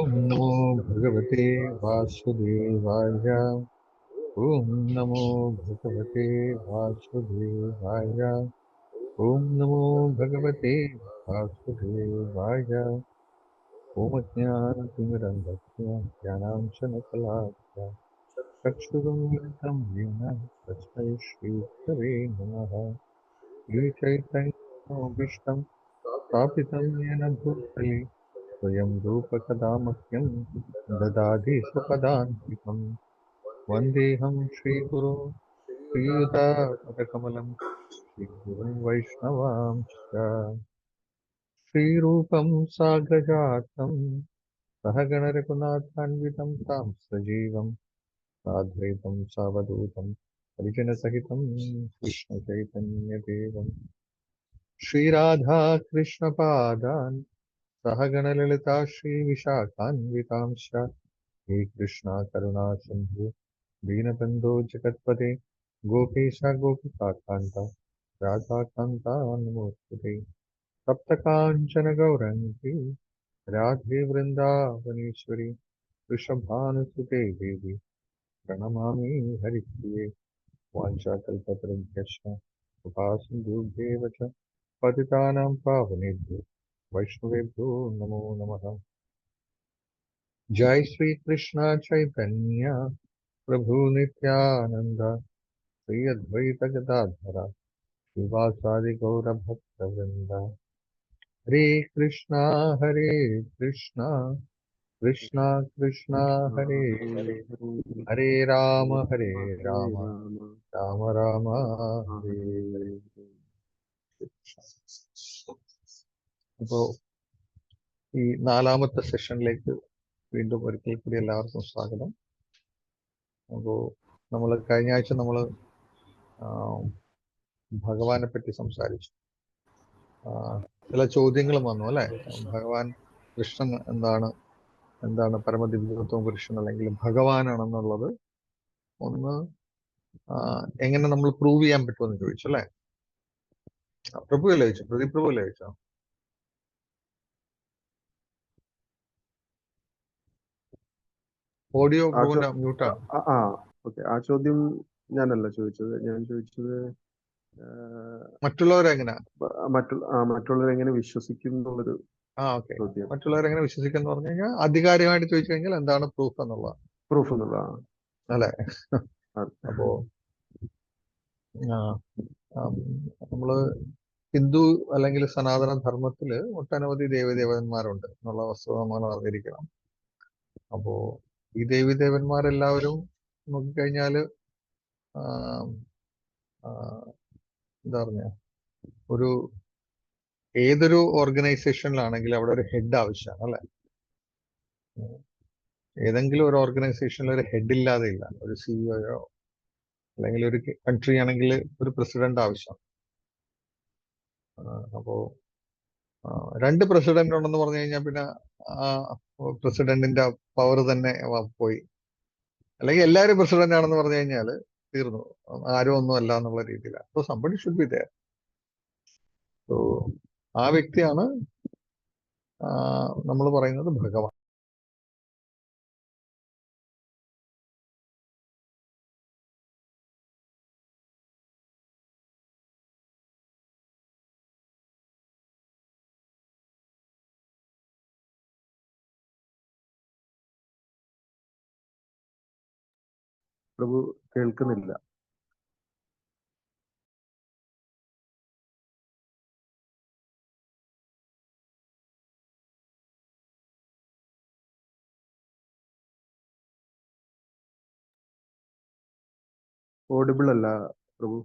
ओम नमो भगवते वासुदेवाय। ओम नमो भगवते वासुदेवाय। ओम नमो भगवते वासुदेवाय। ओम ज्ञानतिमिरन्धस्य ज्ञानांशनकलाभ्या चक्षुरुन्मिलितं येन तस्मै श्रीगुरवे नमः। श्रीचैतन्यमभीष्टं स्थापितं येन भूतले स्वयं रूपकदा मह्यं ददाति स्वपदान्तिकम्। वन्देऽहं श्रीगुरो श्रीयुतापदकमलं श्रीगुरुं वैष्णवांश्च। श्रीरूपं साग्रजातं सहगणरघुनाथान्वितं तं सजीवं साद्वैतं सावधूतं परिजनसहितं कृष्णचैतन्यदेवं श्रीराधा कृष्णपादान् सहगणललिता श्रीविशाखान्वितांश्च। हे कृष्णा करुणा सिन्धु दीनबन्धो जगत्पते गोपेश गोपिकान्त राधाकान्ता नमोस्तुते। सप्तकाञ्चन गौरङ्गी राधे वृन्दावनेश्वरी वृषभानुसुते देवी प्रणमामि हरिप्रिये। वाञ्छाकल्पतरुभ्यश्च कृपासिन्धुभ्येव च पतितानां पावनेभ्यो वैष्णवेभ्यो नमो नमः। जय श्री कृष्ण चैतन्य प्रभु नित्यानंद श्री अद्वैत गदाधर श्रीवासादि गौर भक्त वृंद। हरे कृष्णा कृष्णा कृष्णा कृष्णा कृष्ण हरे हरे हरे हरे हरे राम हरे राम राम राम राम राम हरे हरे हरे। हरे. അപ്പോ ഈ നാലാമത്തെ സെഷനിലേക്ക് വീണ്ടും ഒരിക്കൽ കൂടി എല്ലാവർക്കും സ്വാഗതം. അപ്പോൾ നമ്മൾ കഴിഞ്ഞ ആഴ്ച നമ്മൾ ഭഗവാനെ പറ്റി സംസാരിച്ചു. ചില ചോദ്യങ്ങളും വന്നു അല്ലെ. ഭഗവാൻ കൃഷ്ണൻ എന്താണ് പരമദിവ്യത്വം പുരുഷൻ അല്ലെങ്കിൽ ഭഗവാനാണെന്നുള്ളത് ഒന്ന് എങ്ങനെ നമ്മൾ പ്രൂവ് ചെയ്യാൻ പറ്റുമെന്ന് ചോദിച്ചു അല്ലെ. പ്രഭുവല്ലേ ചോദിച്ചു, പ്രദീപ് പ്രഭുവല്ലേ ചോദിച്ചോ? ഓഡിയോ പ്രഭുവിന്റെ മ്യൂട്ടാണ്. ആ ചോദ്യം ഞാനല്ല ചോദിച്ചത്. ഞാൻ ചോദിച്ചത് മറ്റുള്ളവരെങ്ങനെ മറ്റുള്ളവരെങ്ങനെ വിശ്വസിക്കും എന്നുള്ളൊരു ഓക്കെ. ചോദ്യം. മറ്റുള്ളവരെങ്ങനെ വിശ്വസിക്കുന്നു പറഞ്ഞു കഴിഞ്ഞാൽ ആധികാരികമായിട്ട് ചോദിച്ചു കഴിഞ്ഞാൽ എന്താണ് പ്രൂഫ് എന്നുള്ളത് പ്രൂഫ് എന്നുള്ള അല്ലെ. അപ്പോ നമ്മള് ഹിന്ദു അല്ലെങ്കിൽ സനാതന ധർമ്മത്തില് ഒട്ടനവധി ദേവദേവന്മാരുണ്ട് എന്നുള്ള വസ്തുത നമ്മൾ അറിഞ്ഞിരിക്കണം. അപ്പോ ഈ ദേവീദേവന്മാരെല്ലാവരും നോക്കിക്കഴിഞ്ഞാല് എന്താ പറഞ്ഞ ഒരു ഏതൊരു ഓർഗനൈസേഷനിലാണെങ്കിലും അവിടെ ഒരു ഹെഡ് ആവശ്യമാണ് അല്ലെ. ഏതെങ്കിലും ഒരു ഓർഗനൈസേഷനിൽ ഒരു ഹെഡ് ഇല്ലാതെ ഇല്ല. ഒരു സിഇഒയോ അല്ലെങ്കിൽ ഒരു കൺട്രി ആണെങ്കിൽ ഒരു പ്രസിഡന്റ് ആവശ്യമാണ്. അപ്പോ രണ്ട് പ്രസിഡന്റ് ഉണ്ടെന്ന് പറഞ്ഞു കഴിഞ്ഞാൽ പിന്നെ പ്രസിഡന്റിന്റെ പവർ തന്നെ പോയി. അല്ലെങ്കിൽ എല്ലാവരും പ്രസിഡന്റ് ആണെന്ന് പറഞ്ഞു കഴിഞ്ഞാൽ തീർന്നു, ആരും ഒന്നും അല്ല എന്നുള്ള രീതിയിലാണ്. So somebody should be there. So ആ വ്യക്തിയാണ് നമ്മൾ പറയുന്നത് ഭഗവാൻ. പ്രഭു കേൾക്കുന്നില്ല. ഓഡിബിൾ അല്ല പ്രഭു.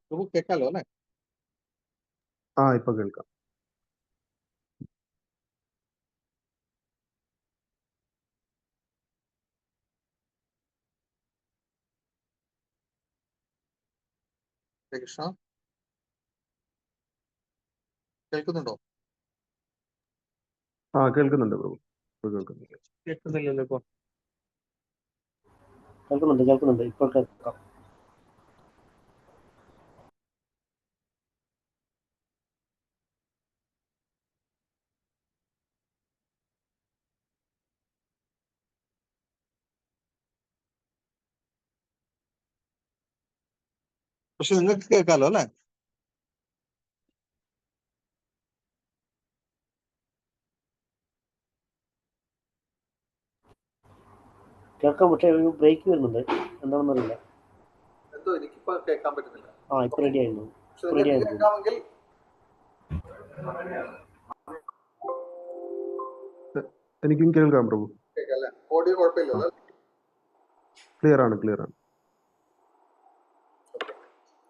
പ്രഭു കേൾക്കാലോ അല്ലെ? ഇപ്പൊ കേൾക്കാം. കൃഷ്ണ കേൾക്കുന്നുണ്ടോ? കേൾക്കുന്നുണ്ട് പ്രഭു. ഇപ്പോൾ കേൾക്കുന്നുണ്ട്. കേൾക്കുന്നില്ലല്ലോ ഇപ്പൊ. കേൾക്കുന്നുണ്ട് ഇപ്പോൾ കേൾക്കാം. പക്ഷെ നിങ്ങൾക്ക് കേൾക്കാലോ അല്ലെ? കേൾക്കാം, പക്ഷേ ഒരു ബ്രേക്ക് വരുന്നുണ്ട്, എന്താണെന്ന് അറിയില്ല. എന്തോ എനിക്കിപ്പോ കേൾക്കാൻ പറ്റുന്നില്ല. ഇപ്പൊ റെഡി ആയിരുന്നു. പക്ഷെ നിങ്ങൾക്ക് കേൾക്കാമെങ്കിൽ എനിക്കും കേൾക്കാം പ്രഭു. കേൾക്കാം അല്ലെ? ഓഡിയോ കുഴപ്പമില്ലല്ലോ? ക്ലിയർ ആണ്.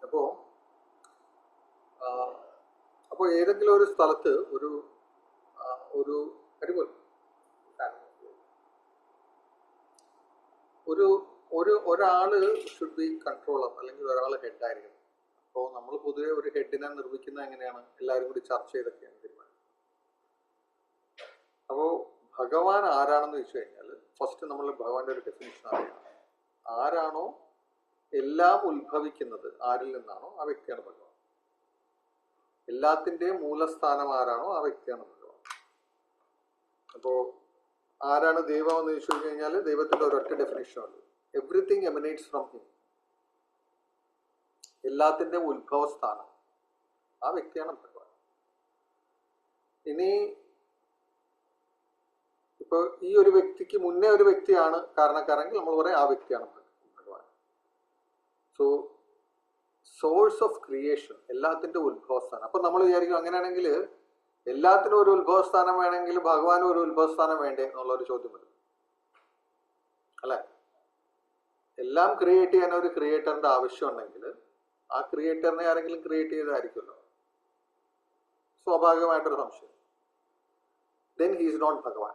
അപ്പോ അപ്പോ ഏതെങ്കിലും ഒരു സ്ഥലത്ത് ഒരു ഒരാള് ഷുഡ് ബി കൺട്രോളർ, അല്ലെങ്കിൽ ഒരാൾ ഹെഡ് ആയിരിക്കണം. അപ്പോൾ നമ്മൾ പൊതുവെ ഒരു ഹെഡിനെ നിർമ്മിക്കുന്നത് എങ്ങനെയാണ്? എല്ലാവരും കൂടി ചർച്ച ചെയ്തൊക്കെയാണ് തീരുമാനം. അപ്പോൾ ഭഗവാൻ ആരാണെന്ന് വെച്ച് കഴിഞ്ഞാൽ ഫസ്റ്റ് നമ്മൾ ഭഗവാന്റെ ഒരു ഡെഫിനിഷൻ അറിയണം. ആരാണോ എല്ലാം ഉത്ഭവിക്കുന്നത്, ആരിൽ നിന്നാണോ ആ വ്യക്തിയാണ് ഭഗവാൻ. എല്ലാത്തിൻ്റെയും മൂലസ്ഥാനം ആരാണോ ആ വ്യക്തിയാണ് ഭഗവാൻ. അപ്പോൾ ആരാണ് ദൈവം എന്ന് ചോദിച്ചു കഴിഞ്ഞാൽ ദൈവത്തിന്റെ ഒരൊറ്റ ഡെഫിനിഷനുണ്ട്. Everything emanates from him. എല്ലാത്തിൻ്റെ ഉത്ഭവസ്ഥാനം ആ വ്യക്തിയാണ് ഭഗവാൻ. ഇനി ഇപ്പൊ ഈ ഒരു വ്യക്തിക്ക് മുന്നേ ഒരു വ്യക്തിയാണ് കാരണക്കാരെങ്കിൽ നമ്മൾ പറയാം ആ വ്യക്തിയാണ് ഭഗവാൻ. സോ സോഴ്സ് ഓഫ് ക്രിയേഷൻ, എല്ലാത്തിൻ്റെ ഉത്ഭവസ്ഥാനം. അപ്പൊ നമ്മൾ വിചാരിക്കും അങ്ങനെയാണെങ്കിൽ എല്ലാത്തിനും ഒരു ഉത്ഭവസ്ഥാനം വേണമെങ്കിൽ ഭഗവാനും ഒരു ഉത്ഭവസ്ഥാനം വേണ്ടേ എന്നുള്ളൊരു ചോദ്യം വരും അല്ലെ? എല്ലാം ക്രിയേറ്റ് ചെയ്യാൻ ഒരു ക്രിയേറ്ററിന്റെ ആവശ്യം ഉണ്ടെങ്കിൽ ആ ക്രിയേറ്ററിനെ ആരെങ്കിലും ക്രിയേറ്റ് ചെയ്തായിരിക്കുമല്ലോ. സ്വാഭാവികമായിട്ടൊരു സംശയം. then he is not ഭഗവാൻ.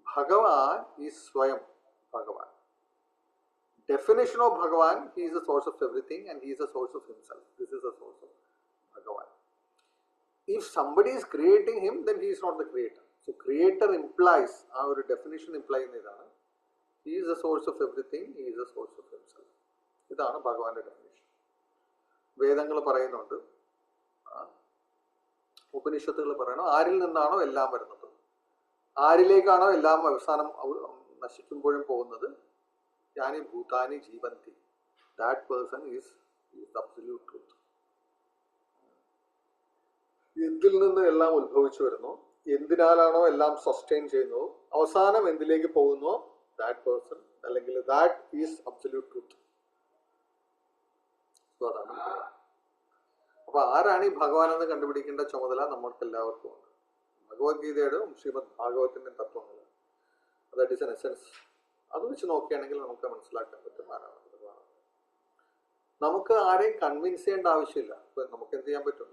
ഭഗവാൻ is സ്വയം ഭഗവാൻ. Definition of Bhagavan, he is the source of everything and he is the source of himself. This is the source of Bhagavan. If somebody is creating him, then he is not the creator. So creator implies, our definition implies ഇതാണ്, he is the source of everything, he is the source of himself. ഇതാണ് ഭഗവാന്റെ definition. വേദങ്ങൾ പറയുന്നുണ്ട്, ഉപനിഷത്തുകൾ പറയണം, ആരിൽ നിന്നാണോ എല്ലാം വരുന്നത്, ആരിലേക്കാണോ എല്ലാം അവസാനം നശിക്കുമ്പോഴും പോകുന്നത്, യാനി ഭൂതാനി ജീവന്തി, that person is absolute truth. എന്തിൽ നിന്ന് എല്ലാം ഉത്ഭവിച്ചു വരുന്നു, എന്തിനാലാണോ എല്ലാം സസ്റ്റെയിൻ ചെയ്യുന്നത്, അവസാനം എന്തിലേക്ക് പോകുന്നു, ദാറ്റ് പേഴ്സൺ അല്ലെങ്കിൽ ദാറ്റ് ഈസ് അബ്സല്യൂട്ട് ട്രൂത്ത്. അതാണ്. അപ്പൊ ആരാണ് ഈ ഭഗവാൻ എന്ന് കണ്ടുപിടിക്കേണ്ട ചുമതല നമ്മൾക്ക് എല്ലാവർക്കും ഉണ്ട്. ഭഗവത്ഗീതയുടെ ശ്രീമദ് ഭാഗവത്തിന്റെ തത്വങ്ങൾ, ദാറ്റ് ഈസ് എൻ എസൻസ്. അത് വെച്ച് നോക്കുകയാണെങ്കിൽ നമുക്ക് മനസ്സിലാക്കാൻ പറ്റും ആരാണ് ഭഗവാൻ. നമുക്ക് ആരെയും കൺവിൻസ് ചെയ്യേണ്ട ആവശ്യമില്ല. ഇപ്പൊ നമുക്ക് എന്ത് ചെയ്യാൻ പറ്റും,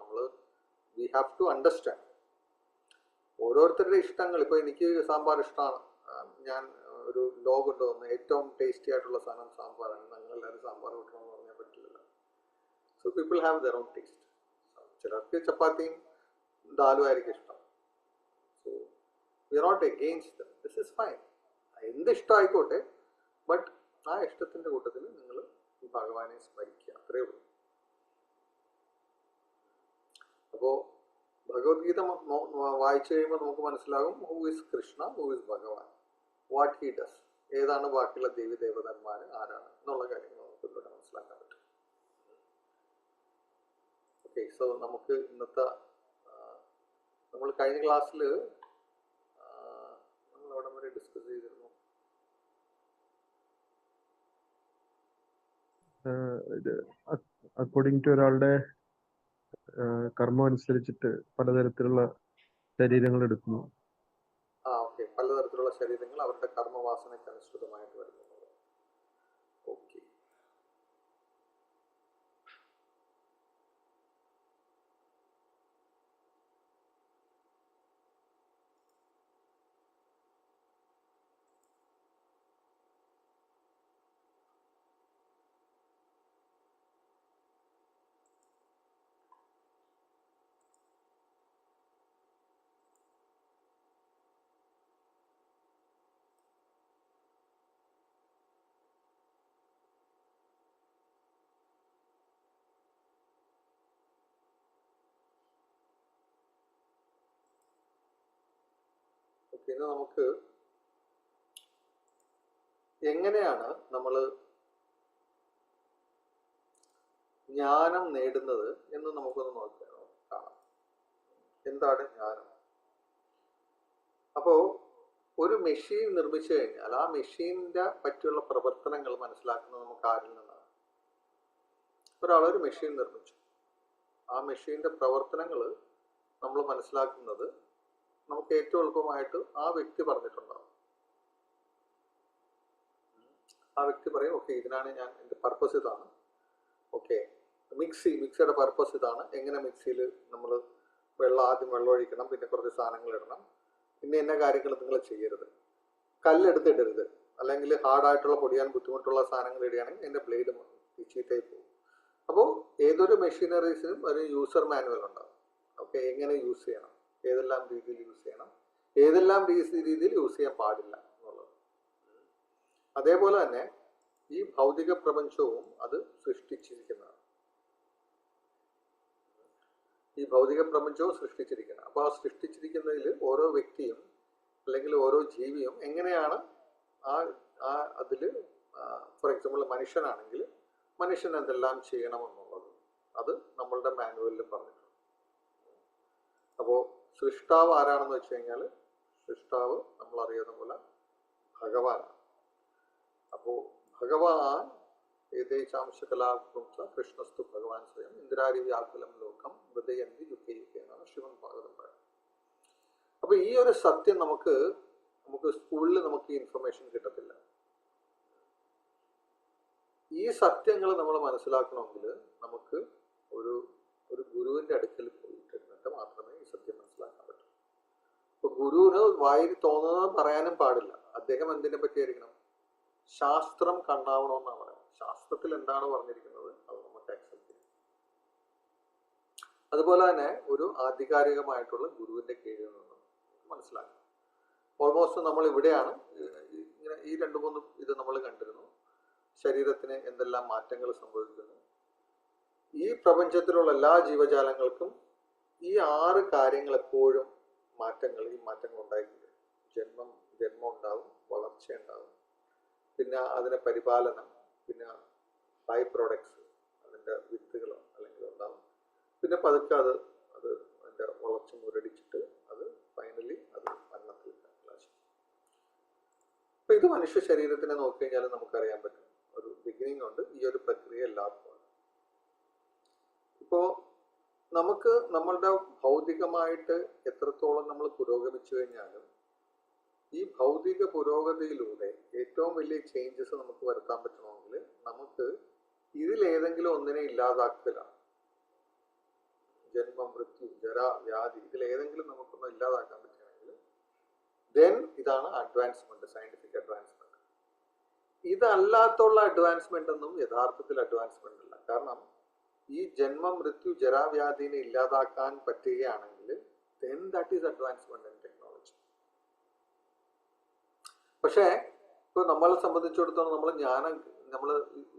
വി ഹാവ് ടു അണ്ടർസ്റ്റാൻഡ് ഓരോരുത്തരുടെ ഇഷ്ടങ്ങൾ. ഇപ്പൊ എനിക്ക് സാമ്പാർ ഇഷ്ടമാണ്, ഞാൻ ഒരു ലോ കൊണ്ടുവന്ന് ഏറ്റവും ടേസ്റ്റി ആയിട്ടുള്ള സാധനം സാമ്പാറാണ്, ഞങ്ങളെല്ലാവരും സാമ്പാർ കിട്ടണമെന്ന് പറഞ്ഞാൽ പറ്റില്ലല്ലോ. So people have their own taste. ചിലർക്ക് ചപ്പാത്തിയും ദാലും ആയിരിക്കും ഇഷ്ടം. So we are not against them. This is fine. എന്ത് ഇഷ്ടമായിക്കോട്ടെ, ബട്ട് ആ ഇഷ്ടത്തിന്റെ കൂട്ടത്തിൽ നിങ്ങൾ ഭഗവാനെ സ്മരിക്കുക, അത്രയേ ഉള്ളൂ. അപ്പോ ഭഗവത്ഗീത വായിച്ചു കഴിയുമ്പോൾ നമുക്ക് മനസ്സിലാകും who is Krishna, who is ഭഗവാൻ, വാട്ട് ഹി ഡസ്, ഏതാണ് ബാക്കിയുള്ള ദേവി ദേവതന്മാർ ആരാണ് എന്നുള്ള കാര്യങ്ങൾ നമുക്ക് ഇവിടെ മനസ്സിലാക്കാൻ പറ്റും. ഓക്കെ, സോ നമുക്ക് ഇന്നത്തെ നമ്മൾ കഴിഞ്ഞ ക്ലാസ്സിൽ നമ്മൾ അവിടെ വരെ ഡിസ്കസ് ചെയ്തിരുന്നു. അക്കോർഡിംഗ് ടു ഒരാളുടെ കർമ്മം അനുസരിച്ചിട്ട് പലതരത്തിലുള്ള ശരീരങ്ങൾ എടുക്കുന്നു. ഓക്കെ, പലതരത്തിലുള്ള ശരീരങ്ങൾ അവരുടെ കർമ്മവാസനയ്ക്ക് അനുസൃതമായിട്ട് വരുന്നു. ഓക്കെ, ഇന്ന് നമുക്ക് എങ്ങനെയാണ് നമ്മൾ ജ്ഞാനം നേടുന്നത് എന്ന് നമുക്കൊന്ന് കാണാം. എന്താണ് ജ്ഞാനം? അപ്പോ ഒരു മെഷീൻ നിർമ്മിച്ചു കഴിഞ്ഞാൽ ആ മെഷീനിന്റെ പറ്റിയുള്ള പ്രവർത്തനങ്ങൾ മനസ്സിലാക്കുന്നത് നമുക്ക് ആരിൽ നിന്നാണ്? ഒരാളൊരു മെഷീൻ നിർമ്മിച്ചു, ആ മെഷീന്റെ പ്രവർത്തനങ്ങൾ നമ്മൾ മനസ്സിലാക്കുന്നത് നമുക്ക് ഏറ്റവും എളുപ്പമായിട്ട് ആ വ്യക്തി പറഞ്ഞിട്ടുണ്ടാവും. ആ വ്യക്തി പറയും, ഓക്കെ, ഇതിനാണ് ഞാൻ, എൻ്റെ പർപ്പസ് ഇതാണ്. ഓക്കെ, മിക്സിയുടെ പർപ്പസ് ഇതാണ്. എങ്ങനെ മിക്സിയിൽ നമ്മൾ ആദ്യം വെള്ളം ഒഴിക്കണം, പിന്നെ കുറച്ച് സാധനങ്ങൾ ഇടണം, പിന്നെ എന്ന കാര്യങ്ങൾ നിങ്ങൾ ചെയ്യരുത്, കല്ലെടുത്തിടരുത്, അല്ലെങ്കിൽ ഹാർഡായിട്ടുള്ള പൊടിയാൻ ബുദ്ധിമുട്ടുള്ള സാധനങ്ങൾ ഇടുകയാണെങ്കിൽ എൻ്റെ ബ്ലേഡ് ചീത്തയായി പോകും. അപ്പോൾ ഏതൊരു മെഷീനറീസിനും ഒരു യൂസർ മാനുവൽ ഉണ്ടാവും. ഓക്കെ, എങ്ങനെ യൂസ് ചെയ്യണം, ഏതെല്ലാം രീതിയിൽ യൂസ് ചെയ്യണം, ഏതെല്ലാം രീതിയിൽ യൂസ് ചെയ്യാൻ പാടില്ല എന്നുള്ളത്. അതേപോലെ തന്നെ ഈ ഭൗതിക പ്രപഞ്ചവും അത് സൃഷ്ടിച്ചിരിക്കുന്നതാണ്. ഈ ഭൗതിക പ്രപഞ്ചവും സൃഷ്ടിച്ചിരിക്കുന്നത്. അപ്പോൾ ആ സൃഷ്ടിച്ചിരിക്കുന്നതിൽ ഓരോ വ്യക്തിയും അല്ലെങ്കിൽ ഓരോ ജീവിയും എങ്ങനെയാണ് അതിൽ, ഫോർ എക്സാമ്പിൾ മനുഷ്യനാണെങ്കിൽ മനുഷ്യൻ എന്തെല്ലാം ചെയ്യണമെന്നുള്ളത് അത് നമ്മളുടെ മാനുവലിൽ പറഞ്ഞിട്ടുണ്ട്. അപ്പോൾ സൃഷ്ടാവ് ആരാണെന്ന് വെച്ച് കഴിഞ്ഞാൽ, സൃഷ്ടാവ് നമ്മൾ അറിയുന്ന പോലെ ഭഗവാനാണ്. അപ്പോൾ ഭഗവാൻ ഏതേശാംശകലാകും കൃഷ്ണസ്തു ഭഗവാൻ സ്വയം ഇന്ദ്രാരി വ്യാകുലം ലോകം ഹൃദയന്തി യുക്കെ എന്നാണ് ശിവൻ ഭാഗവതം പറയുന്നത്. അപ്പൊ ഈ ഒരു സത്യം നമുക്ക് സ്കൂളിൽ നമുക്ക് ഇൻഫർമേഷൻ കിട്ടത്തില്ല. ഈ സത്യങ്ങൾ നമ്മൾ മനസ്സിലാക്കണമെങ്കിൽ നമുക്ക് ഒരു ഗുരുവിന്റെ അടുക്കൽ പോയിട്ട് മാത്രമേ ഈ സത്യം മനസ്സിലാക്കാൻ പറ്റൂ. അപ്പൊ ഗുരുവിന് വായിൽ തോന്നുന്നത് പറയാനും പാടില്ല. അദ്ദേഹം എന്തിനെ പറ്റിയായിരിക്കണം? ശാസ്ത്രം കണ്ടാവണമെന്നാണ് പറയുന്നത്. ശാസ്ത്രത്തിൽ എന്താണ് പറഞ്ഞിരിക്കുന്നത് അത് നമുക്ക് അക്സെപ്റ്റ് ചെയ്യും. അതുപോലെ തന്നെ ഒരു ആധികാരികമായിട്ടുള്ള ഗുരുവിന്റെ കീഴിൽ നിന്ന് മനസ്സിലാക്കണം. ഓൾമോസ്റ്റ് നമ്മൾ ഇവിടെയാണ് ഇങ്ങനെ ഈ 2-3 ഇത് നമ്മൾ കണ്ടിരുന്നു. ശരീരത്തിന് എന്തെല്ലാം മാറ്റങ്ങൾ സംഭവിക്കുന്നു, ഈ പ്രപഞ്ചത്തിലുള്ള എല്ലാ ജീവജാലങ്ങൾക്കും ഈ 6 കാര്യങ്ങൾ എപ്പോഴും ഈ മാറ്റങ്ങൾ ഉണ്ടായിട്ടുണ്ട്. ജന്മം ഉണ്ടാവും, വളർച്ച ഉണ്ടാവും, പിന്നെ അതിനെ പരിപാലനം, പിന്നെ ബൈ പ്രോഡക്ട്സ്, അതിൻ്റെ വിത്തുകൾ അല്ലെങ്കിൽ ഉണ്ടാവും, പിന്നെ പതുക്കെ അതിൻ്റെ വളർച്ച മുരടിച്ചിട്ട് അത് ഫൈനലി അത് മരണത്തിൽ കലാശിക്കും. അപ്പൊ ഇത് മനുഷ്യ ശരീരത്തിനെ നോക്കിക്കഴിഞ്ഞാൽ നമുക്കറിയാൻ പറ്റും ഒരു ബിഗിനിങ് ഉണ്ട്. ഈ ഒരു പ്രക്രിയ എല്ലാവർക്കും. ഇപ്പോ നമുക്ക് നമ്മളുടെ ഭൗതികമായിട്ട് എത്രത്തോളം നമ്മൾ പുരോഗമിച്ചു കഴിഞ്ഞാലും ഈ ഭൗതിക പുരോഗതിയിലൂടെ ഏറ്റവും വലിയ ചേഞ്ചസ് നമുക്ക് വരുത്താൻ പറ്റണമെങ്കിൽ നമുക്ക് ഇതിലേതെങ്കിലും ഒന്നിനെ ഇല്ലാതാക്കലാണ്. ജന്മം, മൃത്യു, ജര, വ്യാധി, ഇതിലേതെങ്കിലും നമുക്കൊന്ന് ഇല്ലാതാക്കാൻ പറ്റുകയാണെങ്കിൽ ദെൻ ഇതാണ് അഡ്വാൻസ്മെന്റ്, സയന്റിഫിക് അഡ്വാൻസ്മെന്റ്. ഇതല്ലാത്തുള്ള അഡ്വാൻസ്മെന്റ് ഒന്നും യഥാർത്ഥത്തിൽ അഡ്വാൻസ്മെന്റ് അല്ല. കാരണം ഈ ജന്മം, മൃത്യു, ജരാവ്യാധിനെ ഇല്ലാതാക്കാൻ പറ്റുകയാണെങ്കിൽ then that is advancement in technology. പക്ഷേ ഇപ്പൊ നമ്മളെ സംബന്ധിച്ചിടത്തോളം നമ്മൾ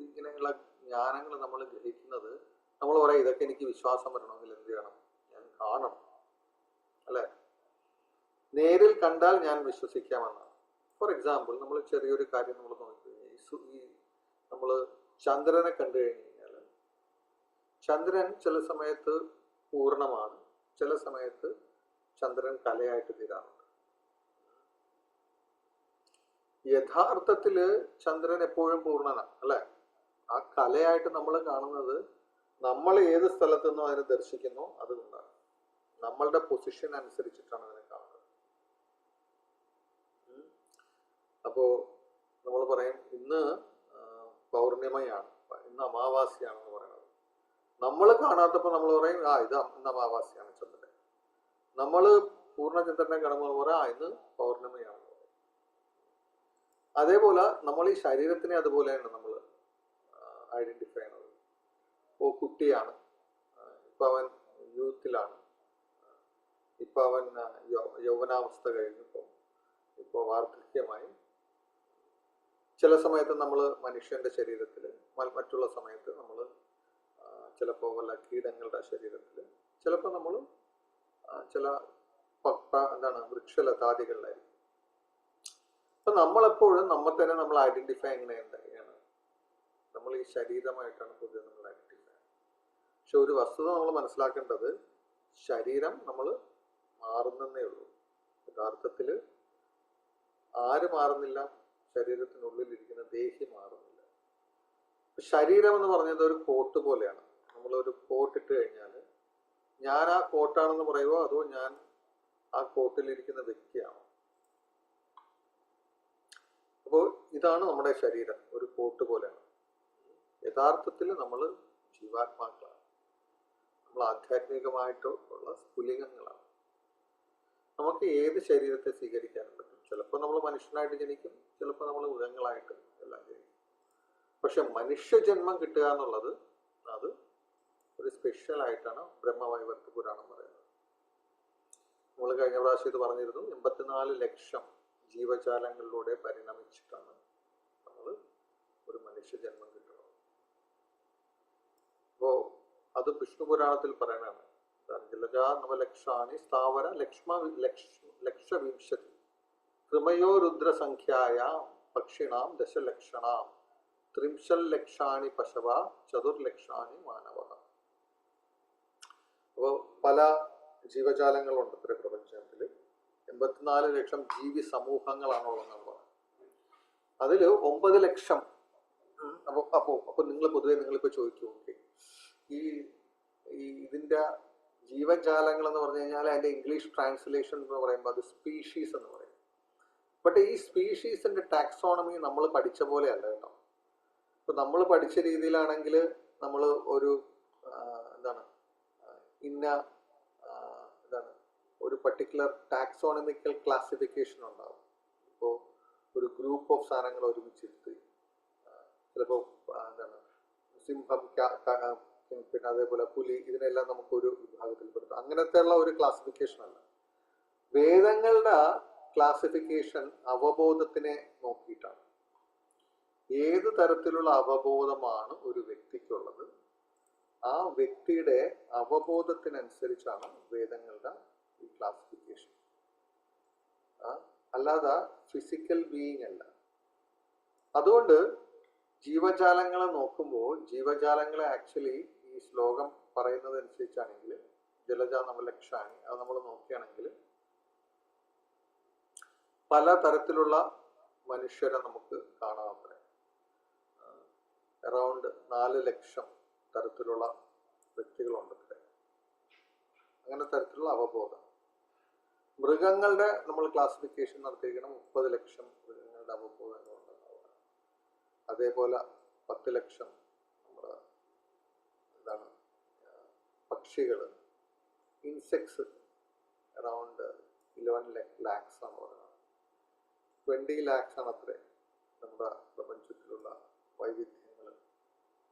ഇങ്ങനെയുള്ള ജ്ഞാനങ്ങൾ നമ്മൾ ഗ്രഹിക്കുന്നത്, നമ്മൾ പറയാം ഇതൊക്കെ എനിക്ക് വിശ്വാസം വരണമെങ്കിൽ എന്ത് ചെയ്യണം? ഞാൻ കാണണം, അല്ലെ? നേരിൽ കണ്ടാൽ ഞാൻ വിശ്വസിക്കാമെന്നാണ്. ഫോർ എക്സാമ്പിൾ, നമ്മൾ ചെറിയൊരു കാര്യം നമ്മൾ നോക്കിക്കഴിഞ്ഞാൽ, നമ്മൾ ചന്ദ്രനെ കണ്ടു കഴിഞ്ഞു കഴിഞ്ഞാൽ ചന്ദ്രൻ ചില സമയത്ത് പൂർണ്ണമാണ്, ചില സമയത്ത് ചന്ദ്രൻ കലയായിട്ട് തീരാറുണ്ട്. യഥാർത്ഥത്തില് ചന്ദ്രൻ എപ്പോഴും പൂർണ്ണനാണ്, അല്ലെ? ആ കലയായിട്ട് നമ്മൾ കാണുന്നത് നമ്മൾ ഏത് സ്ഥലത്തു നിന്നും അതിനെ ദർശിക്കുന്നു അതുകൊണ്ടാണ്. നമ്മളുടെ പൊസിഷൻ അനുസരിച്ചിട്ടാണ് അതിനെ കാണുന്നത്. അപ്പോ നമ്മൾ പറയും ഇന്ന് പൗർണിമയാണ്, ഇന്ന് അമാവാസിയാണെന്ന് പറയുന്നത്. നമ്മൾ കാണാത്തപ്പോൾ നമ്മൾ പറയും ഇത് ഇന്ന് അമാവാസിയാണ് ചന്ദ്രൻ. നമ്മൾ പൂർണ്ണചന്ദ്രനെ കാണുമ്പോൾ പറയാം ഇന്ന് പൗർണിമയാണെന്ന് പറയും. അതേപോലെ നമ്മൾ ഈ ശരീരത്തിനെ അതുപോലെയാണ് നമ്മൾ ഐഡന്റിഫൈ ചെയ്യുന്നത്. കുട്ടിയാണ്, ഇപ്പൊ അവൻ യൂത്തിലാണ്, ഇപ്പൊ അവൻ യൗവനാവസ്ഥ കഴിഞ്ഞപ്പോൾ, ഇപ്പൊ വാർദ്ധക്യമായി. ചില സമയത്ത് നമ്മൾ മനുഷ്യന്റെ ശരീരത്തിൽ, മറ്റുള്ള സമയത്ത് നമ്മൾ ചിലപ്പോൾ വല്ല കീടങ്ങളുടെ ശരീരത്തിൽ, ചിലപ്പോൾ നമ്മൾ ചില വൃക്ഷലതാദികളിലായിരിക്കും. അപ്പൊ നമ്മളെപ്പോഴും നമ്മെ തന്നെ നമ്മൾ ഐഡന്റിഫൈ എങ്ങനെയാണ് നമ്മൾ ഈ ശരീരമായിട്ടാണ് പൊതുവെ നമ്മൾ ഐഡന്റിഫൈ. പക്ഷെ ഒരു വസ്തുത നമ്മൾ മനസ്സിലാക്കേണ്ടത്, ശരീരം നമ്മൾ മാറുന്നേ ഉള്ളൂ. യഥാർത്ഥത്തിൽ ആര് മാറുന്നില്ല? ശരീരത്തിനുള്ളിൽ ഇരിക്കുന്ന ദേഹി മാറുന്നില്ല. ശരീരം എന്ന് പറഞ്ഞത് ഒരു കോട്ട് പോലെയാണ്. നമ്മളൊരു കോട്ട് ഇട്ട് കഴിഞ്ഞാൽ ഞാൻ ആ കോട്ടാണെന്ന് പറയുമോ അതോ ഞാൻ ആ കോട്ടിലിരിക്കുന്ന വ്യക്തിയാണോ? അപ്പോൾ ഇതാണ് നമ്മുടെ ശരീരം, ഒരു കോട്ട് പോലെയാണ്. യഥാർത്ഥത്തിൽ നമ്മൾ ജീവാത്മാക്കളാണ്, നമ്മൾ ആധ്യാത്മികമായിട്ടുള്ള സ്ഫുലിംഗങ്ങളാണ്. നമുക്ക് ഏത് ശരീരത്തെ സ്വീകരിക്കാനും പറ്റും. ചിലപ്പോൾ നമ്മൾ മനുഷ്യനായിട്ട് ജനിക്കും, ചിലപ്പോൾ നമ്മൾ മൃഗങ്ങളായിട്ട് എല്ലാം ജനിക്കും. പക്ഷെ മനുഷ്യജന്മം കിട്ടുക എന്നുള്ളത് അത് ഒരു സ്പെഷ്യൽ ആയിട്ടാണ് ബ്രഹ്മവൈവർത്ത പുരാണം പറയുന്നത്. നമ്മൾ കഴിഞ്ഞ പ്രാവശ്യം ഇത് പറഞ്ഞിരുന്നു. 84 ലക്ഷം ജീവജാലങ്ങളിലൂടെ പരിണമിച്ചിട്ടാണ് നമ്മൾ ഒരു മനുഷ്യജന്മം കിട്ടുന്നത്. അപ്പോ അത് വിഷ്ണു പുരാണത്തിൽ പറയണതാണ്. ജലജാ നവലക്ഷാണി സ്ഥാവര ലക്ഷവിംശതി കൃമയോ രുദ്രസംഖ്യായ പക്ഷിണാം ദശലക്ഷണാം ത്രിംശല്ലക്ഷാണി പശവ ചതുർലക്ഷാണി മാനവ. അപ്പോൾ പല ജീവജാലങ്ങളുണ്ട് ഇത്ര പ്രപഞ്ചത്തിൽ. 84 ലക്ഷം ജീവി സമൂഹങ്ങളാണുള്ളതെന്നാണ് പറയുന്നത്. അതിൽ 9 ലക്ഷം. അപ്പോൾ നിങ്ങൾ പൊതുവെ നിങ്ങളിപ്പോൾ ചോദിക്കും, ഓക്കെ ഇതിന്റെ ജീവജാലങ്ങൾ എന്ന് പറഞ്ഞു കഴിഞ്ഞാൽ അതിന്റെ ഇംഗ്ലീഷ് ട്രാൻസ്ലേഷൻ എന്ന് പറയുമ്പോൾ അത് സ്പീഷീസ് എന്ന് പറയും. ബട്ട് ഈ സ്പീഷീസിന്റെ ടാക്സോണമി നമ്മൾ പഠിച്ച പോലെയല്ല കേട്ടോ. ഇപ്പൊ നമ്മൾ പഠിച്ച രീതിയിലാണെങ്കിൽ നമ്മൾ ഒരു ഒരു പർട്ടിക്കുലർ ടാക്സോണമിക്കൽ ക്ലാസിഫിക്കേഷൻ ഉണ്ടാവും. ഇപ്പോൾ ഒരു ഗ്രൂപ്പ് ഓഫ് സാധനങ്ങൾ ഒരുമിച്ചിരുത്തി ചിലപ്പോൾ സിംഹം, പിന്നെ അതേപോലെ പുലി, ഇതിനെല്ലാം നമുക്കൊരു വിഭാഗത്തിൽപ്പെടുത്താം. അങ്ങനത്തെയുള്ള ഒരു ക്ലാസിഫിക്കേഷൻ അല്ല. വേദങ്ങളുടെ ക്ലാസിഫിക്കേഷൻ അവബോധത്തിനെ നോക്കിയിട്ടാണ്. ഏത് തരത്തിലുള്ള അവബോധമാണ് ഒരു വ്യക്തിക്കുള്ളത്, ആ വ്യക്തിയുടെ അവബോധത്തിനനുസരിച്ചാണ് വേദങ്ങളുടെ ഈ ക്ലാസിഫിക്കേഷൻ. അല്ലാതെ ഫിസിക്കൽ ബീയിങ് അല്ല. അതുകൊണ്ട് ജീവജാലങ്ങളെ നോക്കുമ്പോൾ ജീവജാലങ്ങളെ ആക്ച്വലി ഈ ശ്ലോകം പറയുന്നത് അനുസരിച്ചാണെങ്കിൽ ജലജ നവലക്ഷാണി അത് നമ്മൾ നോക്കുകയാണെങ്കിൽ പല തരത്തിലുള്ള മനുഷ്യരെ നമുക്ക് കാണാവുന്ന അറൗണ്ട് 4 ലക്ഷം തരത്തിലുള്ള വ്യക്തികളുണ്ട്. അങ്ങനെ തരത്തിലുള്ള അവബോധം. മൃഗങ്ങളുടെ നമ്മൾ ക്ലാസിഫിക്കേഷൻ നടത്തിയിരിക്കണം. 30 ലക്ഷം മൃഗങ്ങളുടെ അവബോധങ്ങളുണ്ട്. അതേപോലെ 10 ലക്ഷം നമ്മുടെ പക്ഷികൾ, ഇൻസെക്ട്സ് അറൗണ്ട് 11 lakhs ആണ് പറയുന്നത്. 20 lakhs ആണ് അത്രേ നമ്മുടെ പ്രപഞ്ചത്തിലുള്ള വൈവിധ്യങ്ങൾ.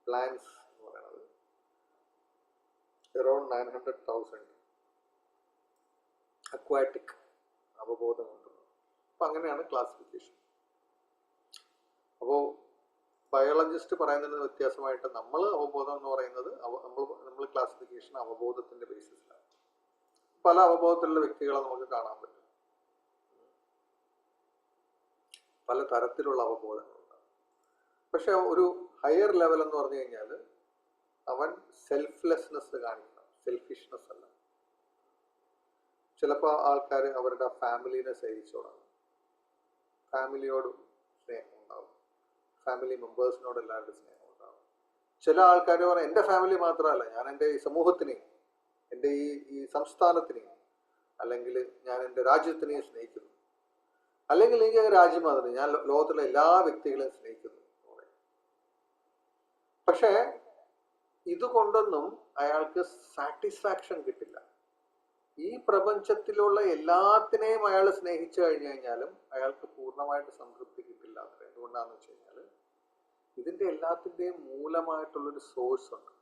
പ്ലാന്റ്സ് എന്ന് പറയുന്നത് അറൗണ്ട് 900,000 അക്വാറ്റിക് അവബോധമുണ്ട്. അപ്പൊ അങ്ങനെയാണ് ക്ലാസിഫിക്കേഷൻ. അപ്പോൾ ബയോളജിസ്റ്റ് പറയുന്നതിന് വ്യത്യാസമായിട്ട് നമ്മൾ അവബോധം എന്ന് പറയുന്നത് നമ്മൾ ക്ലാസിഫിക്കേഷൻ അവബോധത്തിന്റെ ബേസിസിലാണ്. പല അവബോധത്തിലുള്ള വ്യക്തികളെ നമുക്ക് കാണാൻ പറ്റും. പല തരത്തിലുള്ള അവബോധങ്ങളുണ്ട്. പക്ഷെ ഒരു ഹയർ ലെവൽ എന്ന് പറഞ്ഞു കഴിഞ്ഞാൽ അവൻ സെൽഫ്ലെസ്നെസ് കാണിക്കണം, സെൽഫിഷ്നെസ് അല്ല. ചിലപ്പോൾ ആൾക്കാർ അവരുടെ ഫാമിലിനെ സ്നേഹിച്ചു തുടങ്ങും. ഫാമിലിയോട് സ്നേഹം ഉണ്ടാവും, ഫാമിലി മെമ്പേഴ്സിനോട് എല്ലാവരുടെ സ്നേഹം ഉണ്ടാവും. ചില ആൾക്കാർ പറയും എൻ്റെ ഫാമിലി മാത്രമല്ല, ഞാൻ എൻ്റെ ഈ സമൂഹത്തിനെയും എൻ്റെ ഈ സംസ്ഥാനത്തിനെയും അല്ലെങ്കിൽ ഞാൻ എൻ്റെ രാജ്യത്തിനെയും സ്നേഹിക്കുന്നു, അല്ലെങ്കിൽ എനിക്ക് രാജ്യം മാത്രമേ, ഞാൻ ലോകത്തിലെ എല്ലാ വ്യക്തികളെയും സ്നേഹിക്കുന്നു. പക്ഷേ ഇതുകൊണ്ടൊന്നും അയാൾക്ക് സാറ്റിസ്ഫാക്ഷൻ കിട്ടില്ല. ഈ പ്രപഞ്ചത്തിലുള്ള എല്ലാത്തിനെയും അയാൾ സ്നേഹിച്ചു കഴിഞ്ഞു കഴിഞ്ഞാലും അയാൾക്ക് പൂർണ്ണമായിട്ട് സംതൃപ്തി കിട്ടില്ല. അത്ര എന്തുകൊണ്ടാന്ന് വെച്ച് കഴിഞ്ഞാൽ ഇതിന്റെ എല്ലാത്തിന്റെയും മൂലമായിട്ടുള്ളൊരു സോഴ്സ് ഉണ്ട്.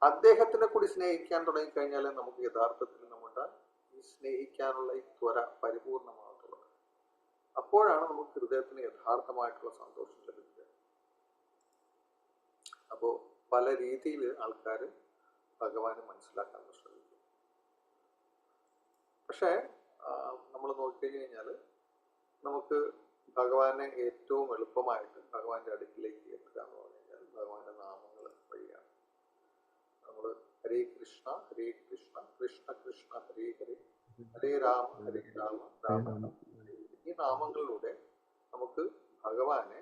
അദ്ദേഹത്തിനെ കൂടി സ്നേഹിക്കാൻ തുടങ്ങിക്കഴിഞ്ഞാൽ നമുക്ക് യഥാർത്ഥത്തിൽ നമ്മുടെ ഈ സ്നേഹിക്കാനുള്ള ഈ ത്വര പരിപൂർണമാകത്തുള്ളത്. അപ്പോഴാണ് നമുക്ക് ഹൃദയത്തിന് യഥാർത്ഥമായിട്ടുള്ള സന്തോഷം ലഭിക്കുക. അപ്പോൾ പല രീതിയിൽ ആൾക്കാർ ഭഗവാനെ മനസ്സിലാക്കാൻ ശ്രമിക്കും. പക്ഷേ നമ്മൾ നോക്കിക്കഴിഞ്ഞാൽ നമുക്ക് ഭഗവാനെ ഏറ്റവും എളുപ്പമായിട്ട് ഭഗവാന്റെ അടുക്കിലേക്ക് എത്തുക എന്ന് പറഞ്ഞു കഴിഞ്ഞാൽ ഭഗവാന്റെ നാമങ്ങൾ വഴിയാണ്. നമ്മൾ ഹരേ കൃഷ്ണ കൃഷ്ണ കൃഷ്ണ ഹരേ ഹരേ ഹരേ രാമ രാമ രാമ ഹരേ. ഈ നാമങ്ങളിലൂടെ നമുക്ക് ഭഗവാനെ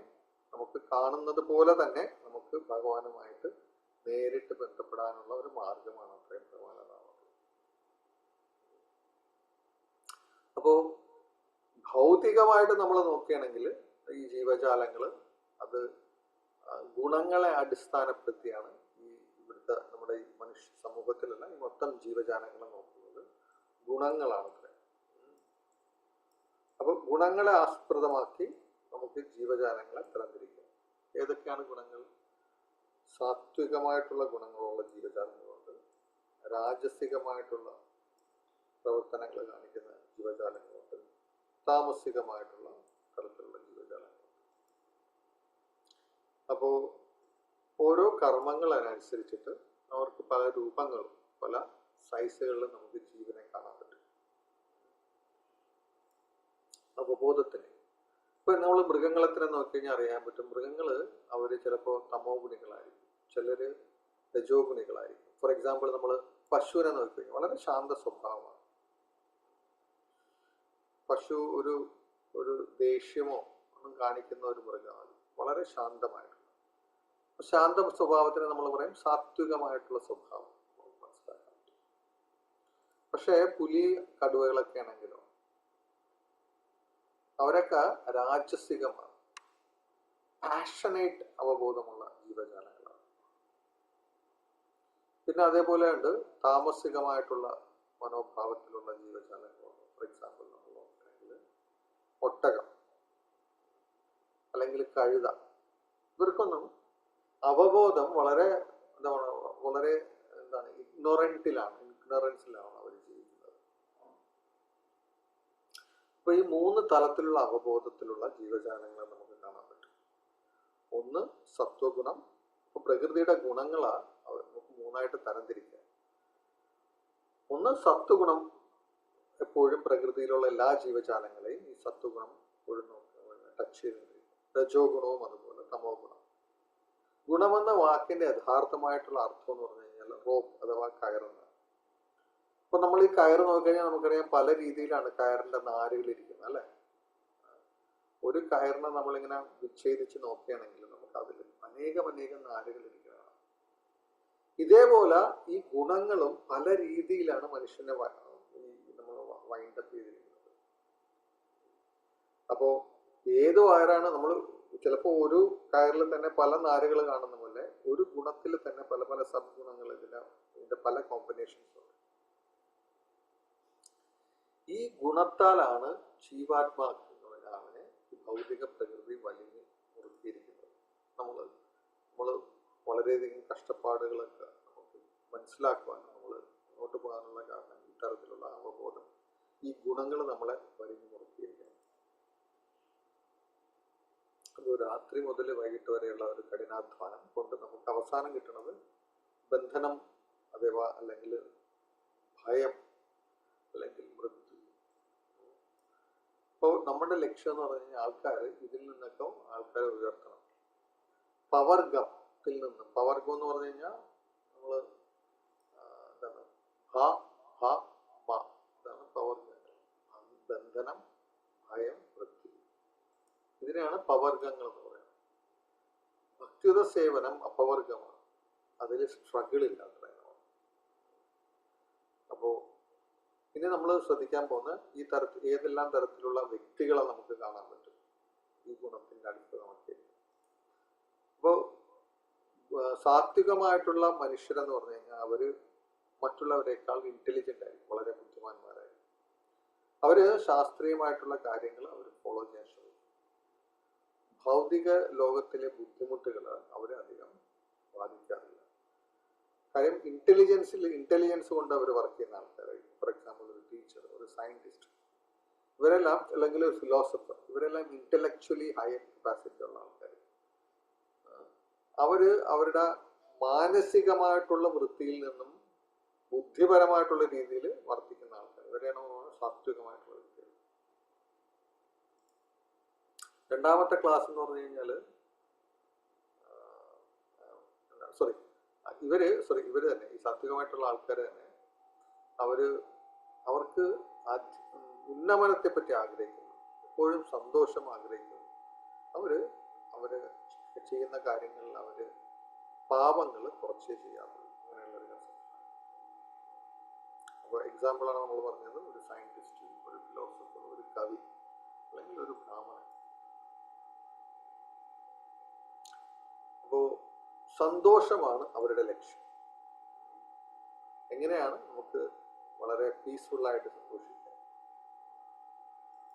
നമുക്ക് കാണുന്നത് പോലെ തന്നെ നമുക്ക് ഭഗവാനുമായിട്ട് നേരിട്ട് ബന്ധപ്പെടാനുള്ള ഒരു മാർഗമാണ് അത്രയും ഭഗവാന്റെ നാമങ്ങൾ. അപ്പോ ഭൗതികമായിട്ട് നമ്മൾ നോക്കുകയാണെങ്കിൽ ഈ ജീവജാലങ്ങൾ അത് ഗുണങ്ങളെ അടിസ്ഥാനപ്പെടുത്തിയാണ് ഈ ഇവിടുത്തെ നമ്മുടെ ഈ മനുഷ്യ സമൂഹത്തിലല്ല ഈ മൊത്തം ജീവജാലങ്ങളെ നോക്കുന്നത് ഗുണങ്ങളാണ് അത്ര. അപ്പൊ ഗുണങ്ങളെ ആസ്പദമാക്കി നമുക്ക് ജീവജാലങ്ങളെ തരംതിരിക്കാം. ഏതൊക്കെയാണ് ഗുണങ്ങൾ? സാത്വികമായിട്ടുള്ള ഗുണങ്ങളുള്ള ജീവജാലങ്ങളുണ്ട്, രാജസികമായിട്ടുള്ള പ്രവർത്തനങ്ങൾ കാണിക്കുന്ന ജീവജാലങ്ങളുണ്ട്, താമസികമായിട്ടുള്ള തരത്തിലുള്ള ജീവജാലങ്ങളുണ്ട്. അപ്പോൾ ഓരോ കർമ്മങ്ങളനുസരിച്ചിട്ട് അവർക്ക് പല രൂപങ്ങളും പല സൈസുകളിലും നമുക്ക് ജീവനെ കാണാൻ പറ്റും. അവബോധത്തിന് ഇപ്പൊ നമ്മൾ മൃഗങ്ങളെ തന്നെ നോക്കിക്കഴിഞ്ഞാൽ അറിയാൻ പറ്റും. മൃഗങ്ങള് അവര് ചിലപ്പോൾ തമോ ഗുണികളായിരിക്കും, ചിലര് രജോ ഗുണികളായിരിക്കും. ഫോർ എക്സാമ്പിൾ നമ്മൾ പശുവിനെ നോക്കിക്കഴിഞ്ഞാൽ വളരെ ശാന്ത സ്വഭാവമാണ്. പശു ഒരു ദേഷ്യമോ ഒന്നും കാണിക്കുന്ന ഒരു മൃഗമാണ്, വളരെ ശാന്തമായിട്ടുള്ള. ശാന്ത സ്വഭാവത്തിന് നമ്മൾ പറയും സാത്വികമായിട്ടുള്ള സ്വഭാവം മനസ്സിലാക്കാൻ പറ്റും. പക്ഷേ പുലി കടുവകളൊക്കെ ആണെങ്കിലോ അവരൊക്കെ രാജസികമാണ്, പാഷനേറ്റ് അവബോധമുള്ള ജീവജാലങ്ങളാണ്. പിന്നെ അതേപോലെ ഉണ്ട് താമസികമായിട്ടുള്ള മനോഭാവത്തിലുള്ള ജീവജാലങ്ങളുണ്ട്. ഫോർ എക്സാമ്പിൾ നമ്മൾ നോക്കുകയാണെങ്കിൽ ഒട്ടകം അല്ലെങ്കിൽ കഴുത, ഇവർക്കൊന്നും അവബോധം വളരെ ഇഗ്നോറൻസിലാണ് അവർ ജീവിക്കുന്നത്. അപ്പൊ ഈ 3 തലത്തിലുള്ള അവബോധത്തിലുള്ള ജീവജാലങ്ങളെ നമുക്ക് കാണാൻ പറ്റും. ഒന്ന് സത്വഗുണം. ഇപ്പൊ പ്രകൃതിയുടെ ഗുണങ്ങളാ നമുക്ക് 3ആയിട്ട് തരംതിരിക്കാം. ഒന്ന് സത്വഗുണം, എപ്പോഴും പ്രകൃതിയിലുള്ള എല്ലാ ജീവജാലങ്ങളെയും ഈ സത്വഗുണം എപ്പോഴും ടച്ച് ചെയ്തിരിക്കും. രജോ ഗുണവും അതുപോലെ തമോ ഗുണം. ഗുണമെന്ന വാക്കിന്റെ യഥാർത്ഥമായിട്ടുള്ള അർത്ഥം എന്ന് പറഞ്ഞു കഴിഞ്ഞാൽ റോപ്പ് അഥവാ കയറെന്ന്. അപ്പൊ നമ്മൾ ഈ കയറ് നോക്കിക്കഴിഞ്ഞാൽ നമുക്കറിയാം പല രീതിയിലാണ് കയറിന്റെ നാരുകൾ ഇരിക്കുന്നത് അല്ലെ. ഒരു കയറിനെ നമ്മളിങ്ങനെ വിച്ഛേദിച്ച് നോക്കുകയാണെങ്കിൽ നമുക്ക് അതിൽ അനേകം നാരുകൾ ഇരിക്കുന്നതാണ്. ഇതേപോലെ ഈ ഗുണങ്ങളും പല രീതിയിലാണ് മനുഷ്യനെ നമ്മൾ വൈൻഡപ്പ് ചെയ്തിരിക്കുന്നത്. അപ്പോ ഏത് വയറാണ് നമ്മൾ ചിലപ്പോൾ ഒരു കയറിൽ തന്നെ പല നാരുകൾ കാണുന്ന പോലെ ഒരു ഗുണത്തിൽ തന്നെ പല സബ് ഗുണങ്ങൾ ഇതിന്റെ പല കോമ്പിനേഷൻസ് ഉണ്ട്. ഈ ഗുണത്താലാണ് ജീവാത്മാവിനെ ഭൗതിക പ്രകൃതി വലിഞ്ഞ് മുറുക്കിയിരിക്കുന്നത്. നമ്മള് വളരെയധികം കഷ്ടപ്പാടുകളൊക്കെ നമുക്ക് മനസ്സിലാക്കുവാൻ നമ്മൾ മുന്നോട്ട് പോകാനുള്ള കാരണം ഇത്തരത്തിലുള്ള അവബോധം, ഈ ഗുണങ്ങൾ നമ്മളെ വലിഞ്ഞു മുറുക്കിയിരിക്കണം. അത് രാത്രി മുതൽ വൈകിട്ട് വരെയുള്ള ഒരു കഠിനാധ്വാനം കൊണ്ട് നമുക്ക് അവസാനം കിട്ടുന്നത് ബന്ധനം അഥവാ അല്ലെങ്കിൽ ഭയം അല്ലെങ്കിൽ മൃത്യു. അപ്പോൾ നമ്മുടെ ലക്ഷ്യം എന്ന് പറഞ്ഞു കഴിഞ്ഞാൽ ആൾക്കാർ ഇതിൽ നിന്നൊക്കെ ആൾക്കാരെ ഉയർത്തണം. പവർഗത്തിൽ നിന്ന്, പവർഗം എന്ന് പറഞ്ഞു കഴിഞ്ഞാൽ നമ്മൾ എന്താണ് ഇതാണ് പവർഗങ്ങൾ. ബന്ധനം, ഭയം, മൃത്യു, ഇതിനെയാണ് പവർഗങ്ങൾ എന്ന് പറയുന്നത്. ഭക്തിയുത സേവനം അപവർഗമാണ്, അതിൽ സ്ട്രഗിൾ ഇല്ല അത്രയാണ്. അപ്പോ ഇനി നമ്മൾ ശ്രദ്ധിക്കാൻ പോകുന്ന ഈ തരത്തിൽ ഏതെല്ലാം തരത്തിലുള്ള വ്യക്തികളെ നമുക്ക് കാണാൻ പറ്റും ഈ ഗുണത്തിന്റെ അടിസ്ഥാനമാക്കി. അപ്പോൾ സാത്വികമായിട്ടുള്ള മനുഷ്യരെന്ന് പറഞ്ഞു കഴിഞ്ഞാൽ അവര് മറ്റുള്ളവരെക്കാൾ ഇന്റലിജന്റ് ആയിരിക്കും, വളരെ ബുദ്ധിമാന്മാരായിരിക്കും. അവര് ശാസ്ത്രീയമായിട്ടുള്ള കാര്യങ്ങൾ അവർ ഫോളോ ചെയ്യാൻ ശ്രമിക്കും. ഭൗതിക ലോകത്തിലെ ബുദ്ധിമുട്ടുകൾ അവരെ അധികം ബാധിക്കാറില്ല. കാര്യം ഇന്റലിജൻസ് കൊണ്ട് അവർ വർക്ക് ചെയ്യുന്ന ആൾക്കാരായിരിക്കും. ഫോർ എക്സാമ്പിൾ ഒരു ടീച്ചർ, ഒരു സയന്റിസ്റ്റ്, ഇവരെല്ലാം അല്ലെങ്കിൽ ഒരു ഫിലോസഫർ, ഇവരെല്ലാം ഇന്റലക്ച്വലി ഹയർ കപ്പാസിറ്റി ഉള്ള ആൾക്കാർ. അവര് അവരുടെ മാനസികമായിട്ടുള്ള വൃത്തിയിൽ നിന്നും ബുദ്ധിപരമായിട്ടുള്ള രീതിയിൽ വർത്തിക്കുന്ന ആൾക്കാർ, ഇവരെയാണ് സാത്വികമായിട്ടുള്ള വ്യക്തികൾ. രണ്ടാമത്തെ ക്ലാസ് എന്ന് പറഞ്ഞു കഴിഞ്ഞാൽ ഇവര് തന്നെ ഈ സാത്വികമായിട്ടുള്ള ആൾക്കാർ തന്നെ അവർക്ക് ഉന്നമനത്തെ പറ്റി ആഗ്രഹിക്കുന്നു, എപ്പോഴും സന്തോഷം ആഗ്രഹിക്കുന്നു. അവര് ചെയ്യുന്ന കാര്യങ്ങളിൽ പാപങ്ങൾ കുറച്ചേ ചെയ്യാറുള്ളൂ. അങ്ങനെയുള്ളൊരു കൺസെപ്റ്റ്. അപ്പോൾ എക്സാമ്പിളാണ് നമ്മൾ പറഞ്ഞത്, ഒരു സയന്റിസ്റ്റ്, ഒരു ഫിലോസഫർ, ഒരു കവി അല്ലെങ്കിൽ ഒരു ബ്രാഹ്മണൻ. അപ്പോൾ സന്തോഷമാണ് അവരുടെ ലക്ഷ്യം. എങ്ങനെയാണ് നമുക്ക് വളരെ പീസ്ഫുള്ളായിട്ട് സന്തോഷിക്കാം?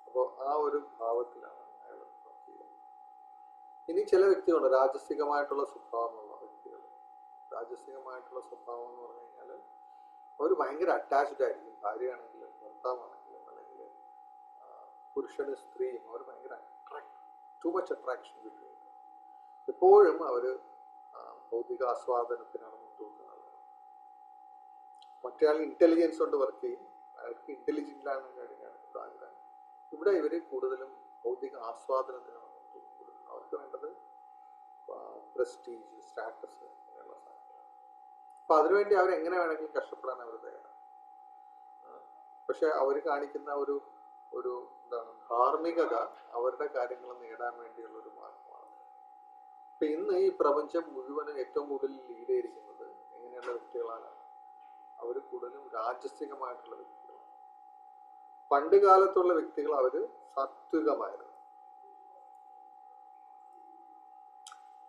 അപ്പോൾ ആ ഒരു ഭാവത്തിലാണ് അയാൾ വർക്ക് ചെയ്യുന്നത്. ഇനി ചില വ്യക്തികളുണ്ട് രാജസികമായിട്ടുള്ള സ്വഭാവമുള്ള വ്യക്തികൾ. രാജസികമായിട്ടുള്ള സ്വഭാവം എന്ന് പറഞ്ഞു കഴിഞ്ഞാൽ അവർ ഭയങ്കര അറ്റാച്ച്ഡ് ആയിരിക്കും. ഭാര്യയാണെങ്കിലും ഭർത്താവാണെങ്കിലും അല്ലെങ്കിൽ പുരുഷനും സ്ത്രീയും അവർ ഭയങ്കര ടു മച്ച് അട്രാക്ഷൻ ബിറ്റ്വീൻ. എപ്പോഴും അവർ ഭൗതിക ആസ്വാദനത്തിനാണ് മുൻതൂക്കം നൽകുന്നത്. മറ്റേ ആൾ ഇന്റലിജൻസ് കൊണ്ട് വർക്ക് ചെയ്യും, അയാൾക്ക് ഇന്റലിജന്റ് ആണ് ആഗ്രഹം. ഇവിടെ ഇവര് കൂടുതലും ഭൗതിക ആസ്വാദനത്തിനാണ് മുൻതൂക്കം കൊടുക്കുന്നത്. അവർക്ക് വേണ്ടത് പ്രസ്റ്റീജ്, സ്റ്റാറ്റസ് അങ്ങനെയുള്ള സാധനങ്ങളാണ്. അപ്പൊ അതിനുവേണ്ടി അവരെങ്ങനെ വേണമെങ്കിലും കഷ്ടപ്പെടാൻ അവർ തയ്യാറാണ്. പക്ഷെ അവർ കാണിക്കുന്ന ഒരു എന്താണ് ധാർമ്മികത അവരുടെ കാര്യങ്ങൾ നേടാൻ വേണ്ടിയുള്ള ഒരു മാർഗമാണ്. അപ്പൊ ഇന്ന് ഈ പ്രപഞ്ചം മുഴുവനും ഏറ്റവും കൂടുതൽ ലീഡ് ചെയ്തിരിക്കുന്നത് എങ്ങനെയുള്ള വ്യക്തികളാണ്? അവർ കൂടുതലും രാജസികമായിട്ടുള്ള വ്യക്തികളാണ്. പണ്ട് കാലത്തുള്ള വ്യക്തികൾ അവര് സാത്വികമായിരുന്നു.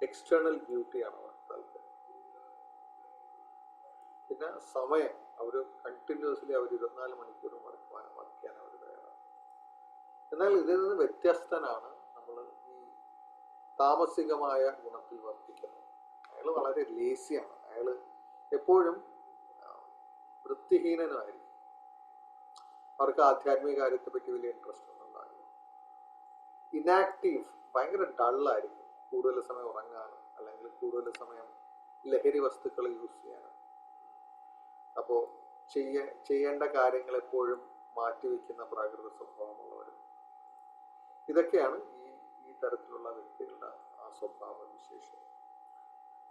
എക്സ്റ്റേണൽ ബ്യൂട്ടിയാണ് അവർക്ക് താല്പര്യം. പിന്നെ സമയം അവര് കണ്ടിന്യൂസ്ലി അവർ 24 മണിക്കൂറും വർക്ക് ചെയ്യാൻ അവർ തയ്യാറാണ്. എന്നാൽ ഇതിൽ നിന്ന് വ്യത്യസ്തനാണ് നമ്മൾ ഈ താമസികമായ ഗുണത്തിൽ വർത്തിക്കുന്നത്. അയാൾ വളരെ ലേസിയാണ്. അയാൾ എപ്പോഴും വൃത്തിഹീനനായിരിക്കും. അവർക്ക് ആധ്യാത്മിക കാര്യത്തെ പറ്റി വലിയ ഇൻട്രസ്റ്റ് ഒന്നും ഉണ്ടാകില്ല. ഇനാക്റ്റീവ്, ഭയങ്കര ഡള്ളായിരിക്കും. കൂടുതൽ സമയം ഉറങ്ങാനും അല്ലെങ്കിൽ കൂടുതൽ സമയം ലഹരി വസ്തുക്കൾ യൂസ് ചെയ്യാനും. അപ്പോൾ ചെയ്യേണ്ട കാര്യങ്ങൾ എപ്പോഴും മാറ്റിവെക്കുന്ന പ്രകൃതി സ്വഭാവമുള്ളവരും. ഇതൊക്കെയാണ് ഈ തരത്തിലുള്ള വ്യക്തികളുടെ ആ സ്വഭാവ വിശേഷം.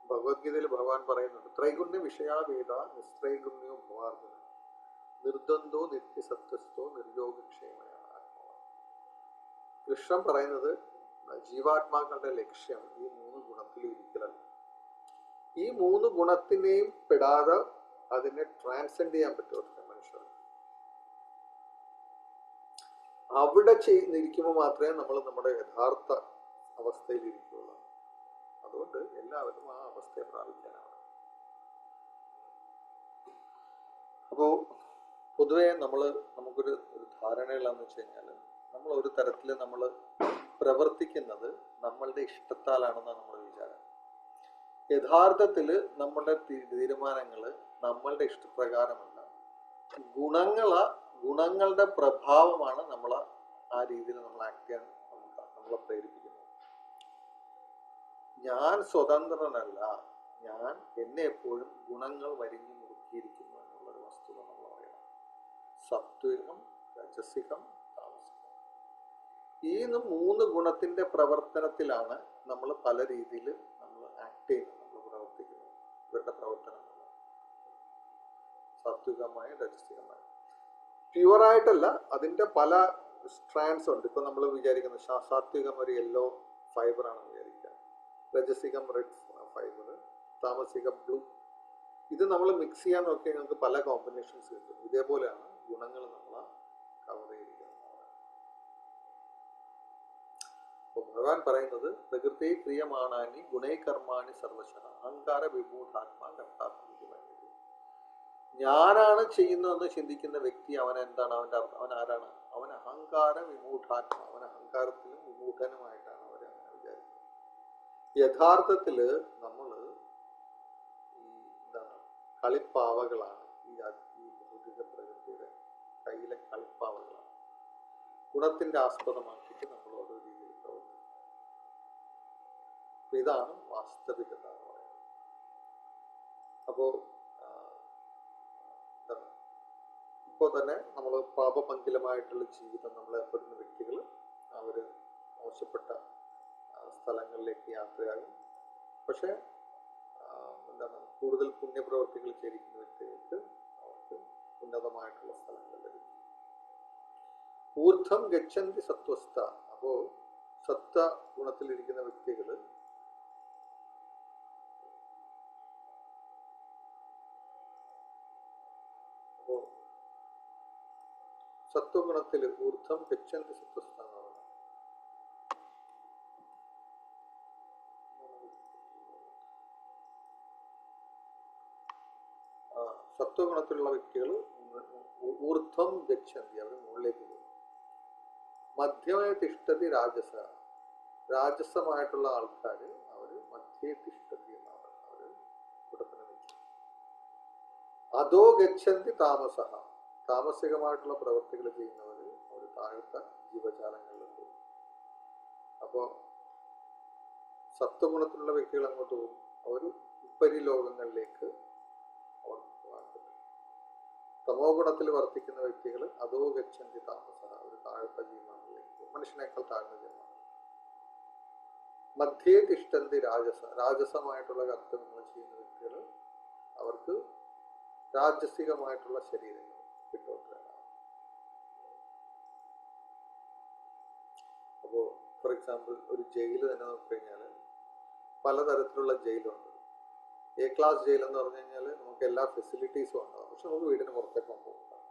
ഭഗവത്ഗീതയിൽ ഭഗവാൻ പറയുന്നുണ്ട്, ത്രൈഗുണ്യ വിഷയാവേദ നിസ്ത്രൈഗുണ്യോ ഭവാർജുന നിർദ്വന്ദ്വോ നിത്യസത്യസ്ഥോ നിർയോഗക്ഷേമയ ആത്മാവാണ്. കൃഷ്ണൻ പറയുന്നത് ജീവാത്മാക്കളുടെ ലക്ഷ്യം ഈ 3 ഗുണത്തിൽ ഇരിക്കലല്ല. ഈ 3 ഗുണത്തിനെയും പെടാതെ അതിനെ ട്രാൻസെൻഡ് ചെയ്യാൻ പറ്റുമോ മനുഷ്യർ? അവിടെ ഇരിക്കുമ്പോൾ മാത്രമേ നമ്മൾ നമ്മുടെ യഥാർത്ഥ അവസ്ഥയിൽ ഇരിക്കുകയുള്ളൂ. അതുകൊണ്ട് എല്ലാവരും ആ അവസ്ഥയെ പ്രാപിക്കാനാണ്. അപ്പോൾ പൊതുവെ നമുക്കൊരു ധാരണയിലാന്ന് വെച്ച് കഴിഞ്ഞാൽ, നമ്മൾ ഒരു തരത്തിൽ നമ്മൾ പ്രവർത്തിക്കുന്നത് നമ്മളുടെ ഇഷ്ടത്താലാണെന്നാണ് നമ്മുടെ വിചാരം. യഥാർത്ഥത്തിൽ നമ്മളുടെ തീരുമാനങ്ങൾ നമ്മളുടെ ഇഷ്ടപ്രകാരമല്ല. ഗുണങ്ങളുടെ പ്രഭാവമാണ് നമ്മളെ ആ രീതിയിൽ നമ്മൾ ആക്ട് ചെയ്യാൻ നമ്മളെ പ്രേരിപ്പിക്കുന്നത്. ഞാൻ സ്വതന്ത്രനല്ല, എന്നെ എപ്പോഴും ഗുണങ്ങൾ വരിഞ്ഞു മുറുക്കിയിരിക്കുന്നു എന്നുള്ളൊരു വസ്തുത നമ്മൾ അറിയണം. സാത്വികം, രജസികം, താമസികം. ഈ 3 ഗുണത്തിന്റെ പ്രവർത്തനത്തിലാണ് നമ്മൾ പല രീതിയിൽ നമ്മൾ ആക്ട് ചെയ്യുന്നത്, നമ്മൾ പ്രവർത്തിക്കുന്നത്. ഇവരുടെ പ്രവർത്തനം സാത്വികമായ, രജസികമായ. പ്യുവറായിട്ടല്ല, അതിന്റെ പല സ്ട്രാൻഡ്സ് ഉണ്ട്. ഇപ്പൊ നമ്മൾ വിചാരിക്കുന്നത് സാത്വികം ഒരു യെല്ലോ ഫൈബർ ആണെന്ന് വിചാരിക്കുക, രജസികം റെഡ് ഫൈബർ, താമസികം ബ്ലൂ. ഇത് നമ്മൾ മിക്സ് ചെയ്യാൻ നോക്കിയാൽ നമുക്ക് പല കോമ്പിനേഷൻസ് കിട്ടും. ഇതേപോലെയാണ് ഗുണങ്ങൾ നമ്മൾ കവർ ചെയ്തിരിക്കുന്നത്. അപ്പോൾ ഭഗവാൻ പറയുന്നത്, പ്രകൃതി ക്രിയമാണാനി ഗുണൈ കർമാണി സർവശഃ അഹങ്കാര വിമൂഢാത്മാ കർത്താത്മ. ഞാനാണ് ചെയ്യുന്നതെന്ന് ചിന്തിക്കുന്ന വ്യക്തി അവൻ എന്താണ്? അവൻ ആരാണ്? അവൻ അഹങ്കാര വിമൂഢാത്മ. അവൻ അഹങ്കാരത്തിലും വിമൂഢനുമായിട്ടാണ് അവർ അങ്ങനെ വിചാരിക്കുന്നത്. യഥാർത്ഥത്തില് നമ്മള് എന്താണ് കളിപ്പാവകളാണ്. ഈ ഭൗതിക പ്രകൃതിയുടെ കയ്യിലെ കളിപ്പാവകളാണ്. ഗുണത്തിന്റെ ആസ്പദമാക്കിയിട്ട് നമ്മൾ ഓരോ രീതിയിൽ പ്രവർത്തിക്കും. അപ്പൊ ഇതാണ് വാസ്തവികത എന്ന് പറയുന്നത്. അപ്പോ ഇപ്പോൾ തന്നെ നമ്മൾ പാപപങ്കിലമായിട്ടുള്ള ജീവിതം നമ്മൾ ഏർപ്പെടുന്ന വ്യക്തികൾ അവർ മോശപ്പെട്ട സ്ഥലങ്ങളിലേക്ക് യാത്രയാകും. പക്ഷെ എന്താണ്, കൂടുതൽ പുണ്യപ്രവർത്തികൾ ചെയ്തിരിക്കുന്ന വ്യക്തികൾക്ക് അവർക്ക് ഉന്നതമായിട്ടുള്ള സ്ഥലങ്ങൾ ലഭിക്കും. ഊർധ്വം ഗച്ഛന്തി സത്വസ്ഥ. അപ്പോ സത്വ ഗുണത്തിലിരിക്കുന്ന വ്യക്തികൾ സത്വഗുണത്തിൽ ഊർധ്വം ഗച്ഛന്തി സത്വസ്ഥ എന്ന് പറയുന്നത് സത്വഗുണത്തിലുള്ള വ്യക്തികൾ ഊർധ്വം ഗച്ഛന്തി, അവർ മുകളിലേക്ക് പോകും. മധ്യമേ തിഷ്ഠതി രാജസ. രാജസമായിട്ടുള്ള ആൾക്കാർ അവർ മധ്യേ തിഷ്ഠതി എന്നാണ്, അവർ ഇവിടെ തന്നെ നിൽക്കും. അധോ ഗച്ഛന്തി താമസ. താമസികമായിട്ടുള്ള പ്രവൃത്തികൾ ചെയ്യുന്നവർ അവർ താഴത്തെ ജീവജാലങ്ങളിൽ പോകും. അപ്പോൾ സത്വഗുണത്തിലുള്ള വ്യക്തികൾ അങ്ങോട്ട് പോകും, അവർ ഉപരിലോകങ്ങളിലേക്ക് അവർ പോകാൻ പറ്റും. തമോ ഗുണത്തിൽ വർത്തിക്കുന്ന വ്യക്തികൾ അധോ ഗച്ഛന്തി താമസ, അവർ താഴത്തെ ജീവങ്ങളിലേക്ക് പോകും, മനുഷ്യനേക്കാൾ താഴ്ന്ന ജന്മങ്ങൾ. മധ്യേ തിഷ്ഠന്തി രാജസ. രാജസമായിട്ടുള്ള കർത്തവ്യങ്ങൾ ചെയ്യുന്ന വ്യക്തികൾ അവർക്ക് രാജസികമായിട്ടുള്ള ശരീരങ്ങൾ കിട്ടുന്നതാണ്. അപ്പോൾ ഫോർ എക്സാമ്പിൾ ഒരു ജയില് തന്നെ നോക്കിക്കഴിഞ്ഞാൽ പലതരത്തിലുള്ള ജയിലുണ്ട്. എ ക്ലാസ് ജയിൽ എന്ന് പറഞ്ഞു കഴിഞ്ഞാൽ നമുക്ക് എല്ലാ ഫെസിലിറ്റീസും ഉണ്ടാകും, പക്ഷെ നമുക്ക് വീടിന് പുറത്തേക്ക്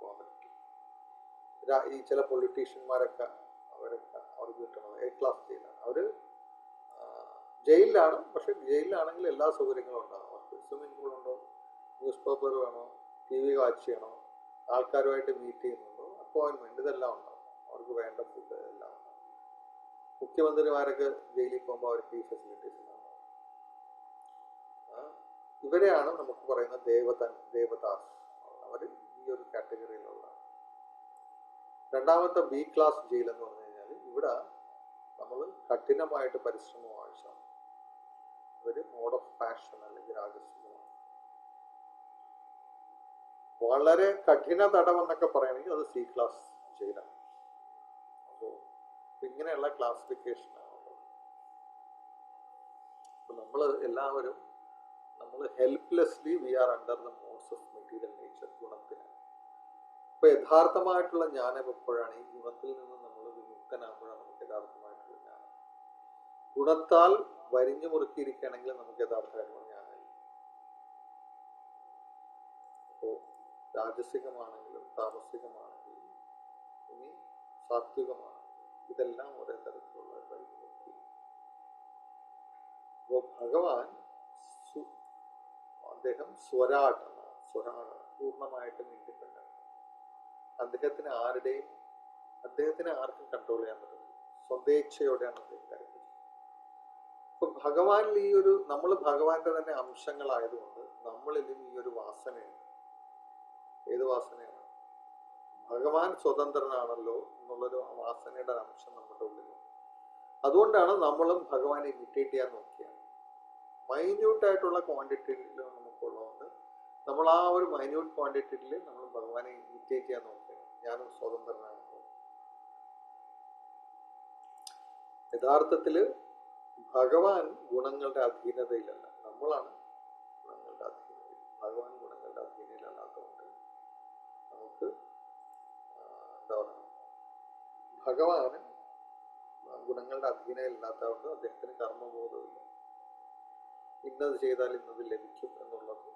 പോകാൻ പറ്റില്ല. ഈ ചില പൊളിറ്റീഷ്യന്മാരൊക്കെ അവർക്ക് കിട്ടുന്നത് എ ക്ലാസ് ജയിലാണ്. അവർ ജയിലിലാണ്, പക്ഷെ ജയിലിലാണെങ്കിൽ എല്ലാ സൗകര്യങ്ങളും ഉണ്ടാകും. അവർക്ക് സ്വിമ്മിംഗ് പൂൾ ഉണ്ടോ, ന്യൂസ് പേപ്പർ വേണോ, TV വാച്ച് ചെയ്യണോ, ആൾക്കാരുമായിട്ട് മീറ്റ് ചെയ്യുന്നുണ്ടോ, അപ്പോയിൻമെന്റ്, ഇതെല്ലാം ഉണ്ടാവും. അവർക്ക് വേണ്ട ഫുഡ് എല്ലാം ഉണ്ടാവും. മുഖ്യമന്ത്രിമാരൊക്കെ ജയിലിൽ പോകുമ്പോൾ അവർക്ക് ഈ ഫെസിലിറ്റീസ് ഉണ്ടാവും. ഇവരെയാണ് നമുക്ക് പറയുന്ന ദേവദാസ്. അവർ ഈ ഒരു കാറ്റഗറിയിലുള്ള. രണ്ടാമത്തെ ബി ക്ലാസ് ജയിൽ എന്ന് പറഞ്ഞു കഴിഞ്ഞാൽ ഇവിടെ നമ്മൾ കഠിനമായിട്ട് പരിശ്രമം ആവശ്യമാണ്. ഇവര് മോഡ് ഓഫ് പാഷൻ അല്ലെങ്കിൽ രാജസ്വമാണ്. വളരെ കഠിന തടവെന്നൊക്കെ പറയുകയാണെങ്കിൽ അത് സി ക്ലാസ് ജയിലാണ്. അപ്പോൾ ഇങ്ങനെയുള്ള ക്ലാസിഫിക്കേഷനാണുള്ളത്. അപ്പൊ നമ്മൾ എല്ലാവരും helplessly we are under the modes of material nature, ഗുണത്തിനാണ്. ഇപ്പൊ യഥാർത്ഥമായിട്ടുള്ള ജ്ഞാനം എപ്പോഴാണ്? ഈ ഗുണത്തിൽ നിന്ന് നമ്മൾ വിമുക്തനാകുമ്പോഴാണ് നമുക്ക് യഥാർത്ഥമായിട്ടുള്ള ജ്ഞാനം. ഗുണത്താൽ വരിഞ്ഞു മുറുക്കിയിരിക്കുകയാണെങ്കിൽ നമുക്ക് യഥാർത്ഥമായിട്ടുള്ള ജ്ഞാനമില്ല. അപ്പോ രാജസികമാണെങ്കിലും താമസികമാണെങ്കിലും ഇനി സാത്വികമാണെങ്കിലും ഇതെല്ലാം ഒരേ തരത്തിലുള്ള പരിമുക്തി. അപ്പോൾ ഭഗവാൻ അദ്ദേഹം സ്വരാടാണ്, പൂർണ്ണമായിട്ടും ഇൻഡിപെൻഡന്റ്. അദ്ദേഹത്തിന് ആർക്കും കൺട്രോൾ ചെയ്യാൻ പറ്റില്ല. സ്വന്തേച്ഛയോടെയാണ് അദ്ദേഹം കാര്യങ്ങൾ. അപ്പൊ ഭഗവാനിൽ ഈ ഒരു, നമ്മൾ ഭഗവാന്റെ തന്നെ അംശങ്ങളായതുകൊണ്ട് നമ്മളിലും ഈ ഒരു വാസനയുണ്ട്. ഏത് വാസനയാണ്? ഭഗവാൻ സ്വതന്ത്രനാണല്ലോ എന്നുള്ളൊരു വാസനയുടെ അംശം നമ്മുടെ ഉള്ളിലുണ്ട്. അതുകൊണ്ടാണ് നമ്മളും ഭഗവാനെ ഇമിറ്റേറ്റ് ചെയ്യാൻ നോക്കിയാണ്. മൈന്യൂട്ട് ആയിട്ടുള്ള ക്വാണ്ടിറ്റിയിൽ നമുക്കുള്ളതുകൊണ്ട് നമ്മൾ ആ ഒരു മൈന്യൂട്ട് ക്വാണ്ടിറ്റിയിൽ നമ്മൾ ഭഗവാനെ ഇമിറ്റേറ്റ് ചെയ്യാൻ നോക്കുകയാണ്. ഞാനും സ്വതന്ത്രനാണ്. യഥാർത്ഥത്തില് ഭഗവാൻ ഗുണങ്ങളുടെ അധീനതയിലല്ല, നമ്മളാണ് ഗുണങ്ങളുടെ അധീനതയിൽ. ഭഗവാൻ ഗുണങ്ങളുടെ അധീനയിലല്ലാത്തതുകൊണ്ട് നമുക്ക് എന്താ പറയുക, ഭഗവാന് ഗുണങ്ങളുടെ അധീനയില്ലാത്തതുകൊണ്ട് അദ്ദേഹത്തിന് കർമ്മബോധമില്ല. ഇന്നത് ചെയ്താൽ ഇന്നത് ലഭിക്കും എന്നുള്ളത്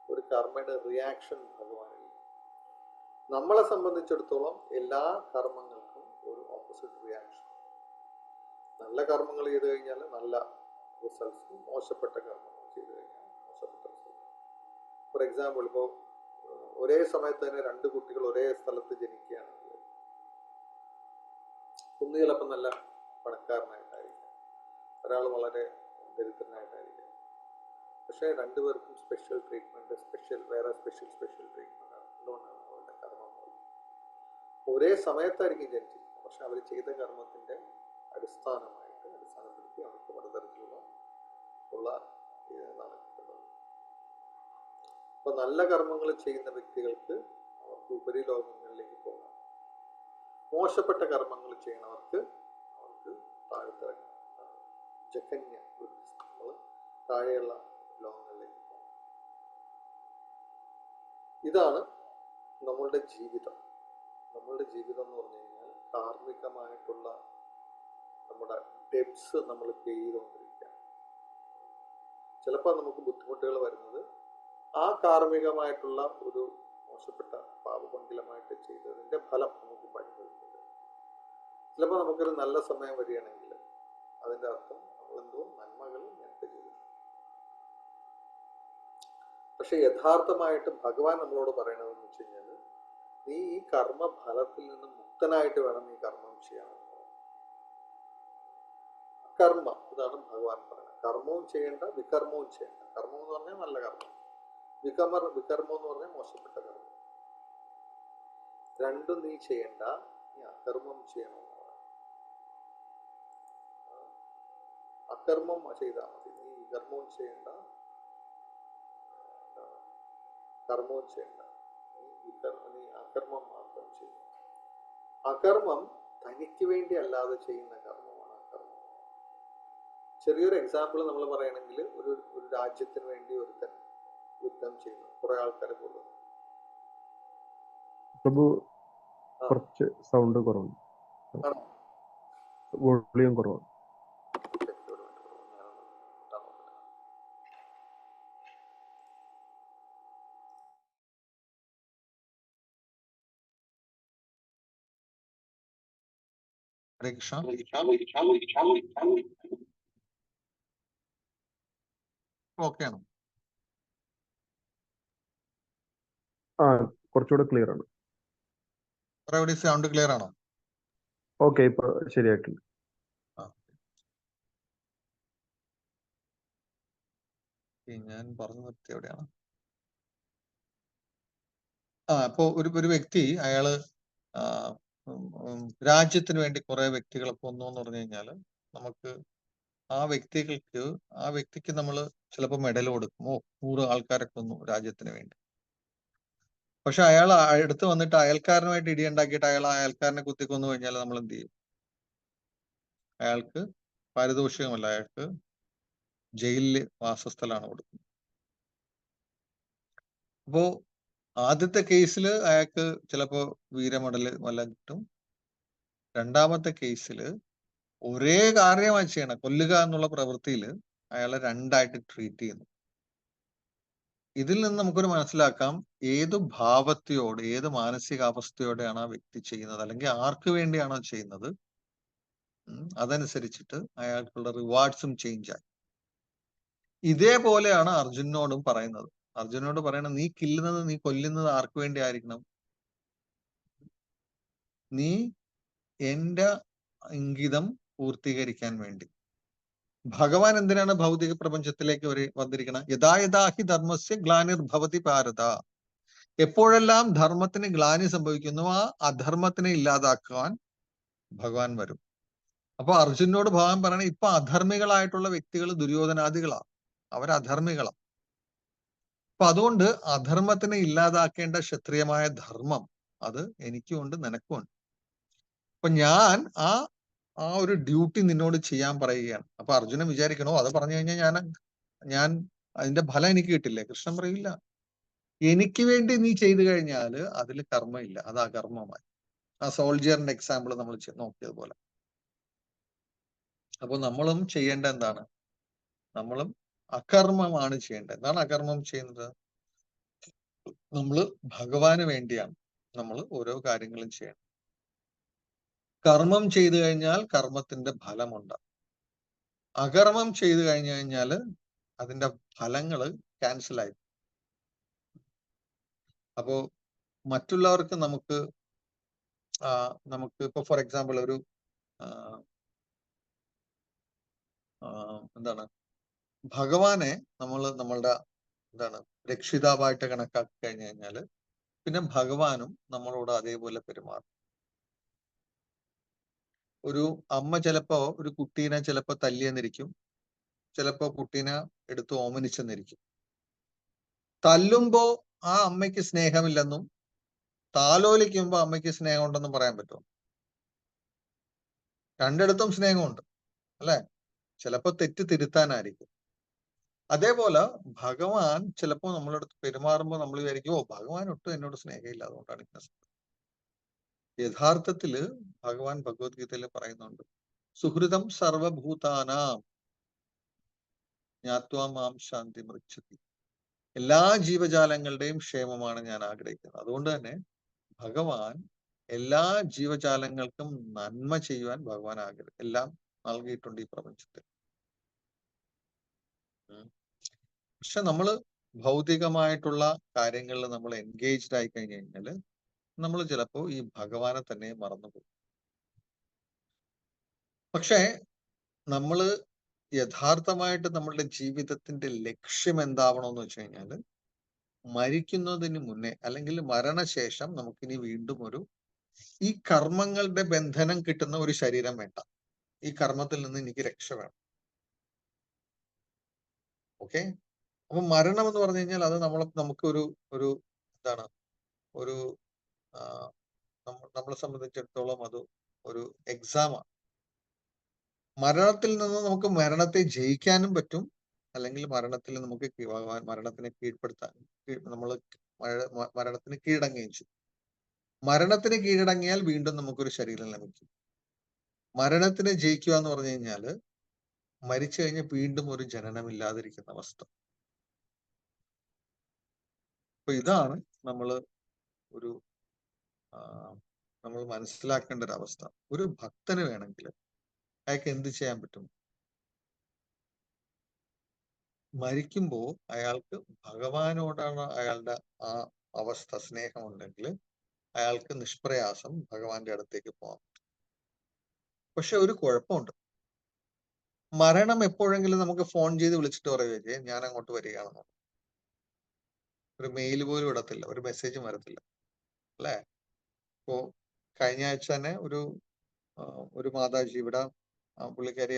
ഒരു കർമ്മയുടെ റിയാക്ഷൻ ഭഗവാനില്ല. നമ്മളെ സംബന്ധിച്ചിടത്തോളം എല്ലാ കർമ്മങ്ങൾക്കും ഒരു ഓപ്പോസിറ്റ് റിയാക്ഷൻ. നല്ല കർമ്മങ്ങൾ ചെയ്തു കഴിഞ്ഞാൽ നല്ല റിസൾട്ട്സും, മോശപ്പെട്ട കർമ്മങ്ങൾ ചെയ്തു കഴിഞ്ഞാൽ മോശപ്പെട്ട റിസൾട്ട്. ഫോർ എക്സാമ്പിൾ, ഇപ്പോൾ ഒരേ സമയത്ത് തന്നെ 2 കുട്ടികൾ ഒരേ സ്ഥലത്ത് ജനിക്കുകയാണെങ്കിൽ ഒന്ന് ചിലപ്പോൾ നല്ല പണക്കാരനായിട്ടായിരിക്കാം, ഒരാൾ വളരെ ദരിദ്രനായിട്ടായിരിക്കാം. പക്ഷേ 2 പേർക്കും സ്പെഷ്യൽ ട്രീറ്റ്മെന്റ്, സ്പെഷ്യൽ ട്രീറ്റ്മെന്റ് ആണ്. എന്തുകൊണ്ടാണ്? അവരുടെ കർമ്മം ഒരേ സമയത്തായിരിക്കും ജനിച്ചിരിക്കുന്നത്, പക്ഷെ അവർ ചെയ്ത കർമ്മത്തിന്റെ അടിസ്ഥാനപ്പെടുത്തി അവർക്ക് പലതരത്തിലുള്ള ഇതാണ് കിട്ടുന്നത്. അപ്പൊ നല്ല കർമ്മങ്ങൾ ചെയ്യുന്ന വ്യക്തികൾക്ക് അവർക്ക് ഉപരിലോകങ്ങളിലേക്ക് പോകാം. മോശപ്പെട്ട കർമ്മങ്ങൾ ചെയ്യണവർക്ക് താഴത്തെ ജഗന്യ നമ്മൾ താഴെയുള്ള ലോകങ്ങളിലേക്ക് പോകും. ഇതാണ് നമ്മളുടെ ജീവിതം. നമ്മളുടെ ജീവിതം എന്ന് പറഞ്ഞു കഴിഞ്ഞാൽ കാർമികമായിട്ടുള്ള നമ്മുടെ ഡെബ്സ് നമ്മൾ പേ ചെയ്തുകൊണ്ടിരിക്കുക. ചിലപ്പോൾ നമുക്ക് ബുദ്ധിമുട്ടുകൾ വരുന്നത് ആ കാർമികമായിട്ടുള്ള ഒരു മോശപ്പെട്ട പാപമംഗലമായിട്ട് ചെയ്തതിൻ്റെ ഫലം നമുക്ക് അനുഭവിക്കുന്നത്. ചിലപ്പോൾ നമുക്കൊരു നല്ല സമയം വരികയാണെങ്കിൽ അതിൻ്റെ അർത്ഥം നമ്മളെന്തോ നന്മകൾ നേരത്തെ ചെയ്തു. പക്ഷെ യഥാർത്ഥമായിട്ട് ഭഗവാൻ നമ്മളോട് പറയണതെന്ന് വെച്ച് കഴിഞ്ഞാൽ നീ ഈ കർമ്മഫലത്തിൽ നിന്ന് മുക്തനായിട്ട് വേണം നീ കർമ്മം ചെയ്യാൻ. കർമ്മ, ഇതാണ് ഭഗവാൻ പറയുന്നത്. കർമ്മവും ചെയ്യേണ്ട, വികർമ്മവും ചെയ്യേണ്ട. കർമ്മം എന്ന് പറഞ്ഞാൽ നല്ല കർമ്മം, വികർമ്മം എന്ന് പറഞ്ഞാൽ മോശപ്പെട്ട കർമ്മം. രണ്ടും നീ ചെയ്യേണ്ട, നീ അകർമ്മം ചെയ്യണമെന്നാണ്. അകർമ്മം ചെയ്താൽ മതി, നീ വികർമ്മവും ചെയ്യേണ്ട, കർമ്മവും ചെയ്യേണ്ട. നീ അകർമ്മം മാത്രം ചെയ്യും. അകർമ്മം തനിക്ക് വേണ്ടി അല്ലാതെ ചെയ്യുന്ന കർമ്മമാണ് അകർമ്മം. ചെറിയൊരു എക്സാമ്പിൾ നമ്മൾ പറയുകയാണെങ്കിൽ ഒരു രാജ്യത്തിന് വേണ്ടി ഒരുത്തൻ യുദ്ധം ചെയ്യുന്നു, കുറെ ആൾക്കാരെ കൊല്ലുന്നു. പ്രഭു കുറച്ച് സൗണ്ട് കുറവുണ്ട്, വോളിയം കുറവാണ്. ഓക്കെയാണോ? ആ, കുറച്ചുകൂടെ ക്ലിയർ ആണ്. സൗണ്ട് ക്ലിയർ ആണോ? ഓക്കെ, ഇപ്പൊ ശരിയായിട്ടുണ്ട്. ഞാൻ പറഞ്ഞു നിർത്തി എവിടെയാണ്? ഇപ്പോ ഒരു വ്യക്തി അയാള് രാജ്യത്തിന് വേണ്ടി കുറെ വ്യക്തികളെ കൊന്നു എന്ന് പറഞ്ഞു കഴിഞ്ഞാല് നമുക്ക് ആ വ്യക്തിക്ക് നമ്മൾ ചിലപ്പോൾ മെഡൽ കൊടുക്കുമോ, 100 ആൾക്കാരെ കൊന്നു രാജ്യത്തിന് വേണ്ടി. പക്ഷെ അയാൾ അടുത്ത് വന്നിട്ട് അയൽക്കാരനുമായിട്ട് ഇടിയുണ്ടാക്കിയിട്ട് അയൽക്കാരനെ കുത്തിക്കൊന്നു കഴിഞ്ഞാൽ നമ്മൾ എന്ത് ചെയ്യും? അയാൾക്ക് പാരിതോഷികമല്ല, അയാൾക്ക് ജയിലില് വാസസ്ഥലാണ് കൊടുക്കുന്നത്. അപ്പോ ആദ്യത്തെ കേസിൽ അയാൾക്ക് ചിലപ്പോ വീരമെഡല് വല്ലതും കിട്ടും. രണ്ടാമത്തെ കേസിൽ ഒരേ കാര്യമായി ചെയ്യണം, കൊല്ലുക എന്നുള്ള പ്രവൃത്തിയിൽ അയാളെ രണ്ടായിട്ട് ട്രീറ്റ് ചെയ്യുന്നു. ഇതിൽ നിന്ന് നമുക്കൊരു മനസ്സിലാക്കാം ഏത് ഭാവത്തെയോട്, ഏത് മാനസികാവസ്ഥയോടെയാണ് ആ വ്യക്തി ചെയ്യുന്നത്, അല്ലെങ്കിൽ ആർക്ക് വേണ്ടിയാണോ ചെയ്യുന്നത്, അതനുസരിച്ചിട്ട് അയാൾക്കുള്ള റിവാർഡ്സും ചേഞ്ച് ആയി. ഇതേപോലെയാണ് അർജുനോടും പറയുന്നത്. അർജുനോട് പറയണത് നീ കൊല്ലുന്നത് ആർക്ക് വേണ്ടി ആയിരിക്കണം? നീ എന്റെ ഇംഗിതം പൂർത്തീകരിക്കാൻ വേണ്ടി. ഭഗവാൻ എന്തിനാണ് ഭൗതിക പ്രപഞ്ചത്തിലേക്ക് വന്നിരിക്കണം? യഥാ ധർമ്മസ്യ ഗ്ലാനിർഭവതി ഭാരത. എപ്പോഴെല്ലാം ധർമ്മത്തിന് ഗ്ലാനി സംഭവിക്കുന്നു ആ അധർമ്മത്തിനെ ഇല്ലാതാക്കുവാൻ ഭഗവാൻ വരും. അപ്പൊ അർജുനോട് ഭഗവാൻ പറയണ ഇപ്പൊ അധർമ്മികളായിട്ടുള്ള വ്യക്തികൾ ദുര്യോധനാദികളാണ്, അവരധർമ്മികളാണ്. അപ്പൊ അതുകൊണ്ട് അധർമ്മത്തിനെ ഇല്ലാതാക്കേണ്ട ക്ഷത്രിയമായ ധർമ്മം അത് എനിക്കുമുണ്ട്, നിനക്കുമുണ്ട്. അപ്പൊ ഞാൻ ആ ഒരു ഡ്യൂട്ടി നിന്നോട് ചെയ്യാൻ പറയുകയാണ്. അപ്പൊ അർജുനൻ വിചാരിക്കണോ അത് പറഞ്ഞു കഴിഞ്ഞാൽ ഞാൻ അതിന്റെ ഫലം എനിക്ക് കിട്ടില്ലേ? കൃഷ്ണൻ പറയില്ല, എനിക്ക് വേണ്ടി നീ ചെയ്തു കഴിഞ്ഞാൽ അതിൽ കർമ്മമില്ല, അത് അകർമ്മമായി. ആ സോൾജിയറിന്റെ എക്സാമ്പിൾ നമ്മൾ നോക്കിയതുപോലെ. അപ്പൊ നമ്മളും ചെയ്യേണ്ട എന്താണ്? നമ്മളും അകർമ്മമാണ് ചെയ്യേണ്ടത്. എന്താണ് അകർമ്മം ചെയ്യുന്നത്? നമ്മൾ ഭഗവാന് വേണ്ടിയാണ് നമ്മൾ ഓരോ കാര്യങ്ങളും ചെയ്യണം. കർമ്മം ചെയ്തു കഴിഞ്ഞാൽ കർമ്മത്തിന്റെ ഫലമുണ്ട്. അകർമ്മം ചെയ്തു കഴിഞ്ഞാൽ അതിന്റെ ഫലങ്ങള് ക്യാൻസലായി. അപ്പോ മറ്റുള്ളവർക്ക് നമുക്ക് ഇപ്പൊ ഫോർ എക്സാമ്പിൾ ഒരു എന്താണ്, ഭഗവാനെ നമ്മളുടെ രക്ഷിതാവായിട്ട് കണക്കാക്കി കഴിഞ്ഞു കഴിഞ്ഞാല് പിന്നെ ഭഗവാനും നമ്മളോട് അതേപോലെ പെരുമാറും. ഒരു അമ്മ ചിലപ്പോ ഒരു കുട്ടീനെ ചിലപ്പോ തല്ലിയെന്നിരിക്കും, ചിലപ്പോ കുട്ടീനെ എടുത്ത് ഓമനിച്ചെന്നിരിക്കും. തല്ലുമ്പോ ആ അമ്മയ്ക്ക് സ്നേഹമില്ലെന്നും താലോലിക്കുമ്പോ അമ്മയ്ക്ക് സ്നേഹമുണ്ടെന്നും പറയാൻ പറ്റുമോ? രണ്ടിടത്തും സ്നേഹമുണ്ട്. അല്ലെ? ചിലപ്പോ തെറ്റ് തിരുത്താനായിരിക്കും. അതേപോലെ ഭഗവാൻ ചിലപ്പോ നമ്മളടുത്ത് പെരുമാറുമ്പോൾ നമ്മൾ വിചാരിക്കും, ഓ ഭഗവാൻ ഒട്ടും എന്നോട് സ്നേഹമില്ല, അതുകൊണ്ടാണ് ഇങ്ങനെ. യഥാർത്ഥത്തില് ഭഗവാൻ ഭഗവത്ഗീതയിൽ പറയുന്നുണ്ട്, സുഹൃതം സർവഭൂതാനാം ജ്ഞാത്വാ മാം ശാന്തി മൃച്ഛതി. എല്ലാ ജീവജാലങ്ങളുടെയും ക്ഷേമമാണ് ഞാൻ ആഗ്രഹിക്കുന്നത്. അതുകൊണ്ട് തന്നെ ഭഗവാൻ എല്ലാ ജീവജാലങ്ങൾക്കും നന്മ ചെയ്യുവാൻ ഭഗവാൻ എല്ലാം നൽകിയിട്ടുണ്ട് ഈ പ്രപഞ്ചത്തിൽ. പക്ഷെ നമ്മള് ഭൗതികമായിട്ടുള്ള കാര്യങ്ങളിൽ നമ്മൾ എൻഗേജ്ഡ് ആയി കഴിഞ്ഞു കഴിഞ്ഞാല് നമ്മൾ ചിലപ്പോ ഈ ഭഗവാനെ തന്നെ മറന്നുപോകും. പക്ഷെ നമ്മള് യഥാർത്ഥമായിട്ട് നമ്മളുടെ ജീവിതത്തിന്റെ ലക്ഷ്യം എന്താവണമെന്ന് വെച്ച് കഴിഞ്ഞാല് മരിക്കുന്നതിന് മുന്നേ അല്ലെങ്കിൽ മരണശേഷം നമുക്കിനി വീണ്ടും ഈ കർമ്മങ്ങളുടെ ബന്ധനം കിട്ടുന്ന ഒരു ശരീരം വേണ്ട. ഈ കർമ്മത്തിൽ നിന്ന് എനിക്ക് രക്ഷ വേണം. ഓക്കെ? അപ്പൊ മരണം എന്ന് പറഞ്ഞു കഴിഞ്ഞാൽ അത് നമുക്ക് ഒരു എന്താണ് ഒരു നമ്മളെ സംബന്ധിച്ചിടത്തോളം അത് ഒരു എക്സാമാണ്. മരണത്തിൽ നിന്ന് നമുക്ക് മരണത്തെ ജയിക്കാനും പറ്റും, അല്ലെങ്കിൽ മരണത്തിൽ നമുക്ക് മരണത്തിനെ കീഴ്പ്പെടുത്താൻ നമ്മൾ മരണത്തിന് കീഴടങ്ങുകയും ചെയ്യും. മരണത്തിന് കീഴടങ്ങിയാൽ വീണ്ടും നമുക്കൊരു ശരീരം ലഭിക്കും. മരണത്തിനെ ജയിക്കുക എന്ന് പറഞ്ഞു കഴിഞ്ഞാല് മരിച്ചു കഴിഞ്ഞാൽ വീണ്ടും ഒരു ജനനമില്ലാതിരിക്കുന്ന അവസ്ഥ. അപ്പൊ ഇതാണ് നമ്മൾ മനസ്സിലാക്കേണ്ട ഒരു അവസ്ഥ. ഒരു ഭക്തന് വേണമെങ്കിൽ അയാൾക്ക് എന്ത് ചെയ്യാൻ പറ്റും? മരിക്കുമ്പോ അയാൾക്ക് ഭഗവാനോടാണ് അയാളുടെ ആ അവസ്ഥ, സ്നേഹമുണ്ടെങ്കിൽ അയാൾക്ക് നിഷ്പ്രയാസം ഭഗവാന്റെ അടുത്തേക്ക് പോകാം. പക്ഷെ ഒരു കുഴപ്പമുണ്ട്. മരണം എപ്പോഴെങ്കിലും നമുക്ക് ഫോൺ ചെയ്ത് വിളിച്ചിട്ട് പറയുകയെ ഞാൻ അങ്ങോട്ട് വരികയാണെന്നോ, ഒരു മെയിൽ പോലും ഇടത്തില്ല, ഒരു മെസ്സേജും വരത്തില്ല, അല്ലെ? ഇപ്പോ കഴിഞ്ഞ ആഴ്ച തന്നെ ഒരു മാതാജി ഇവിടെ പുള്ളിക്കാരി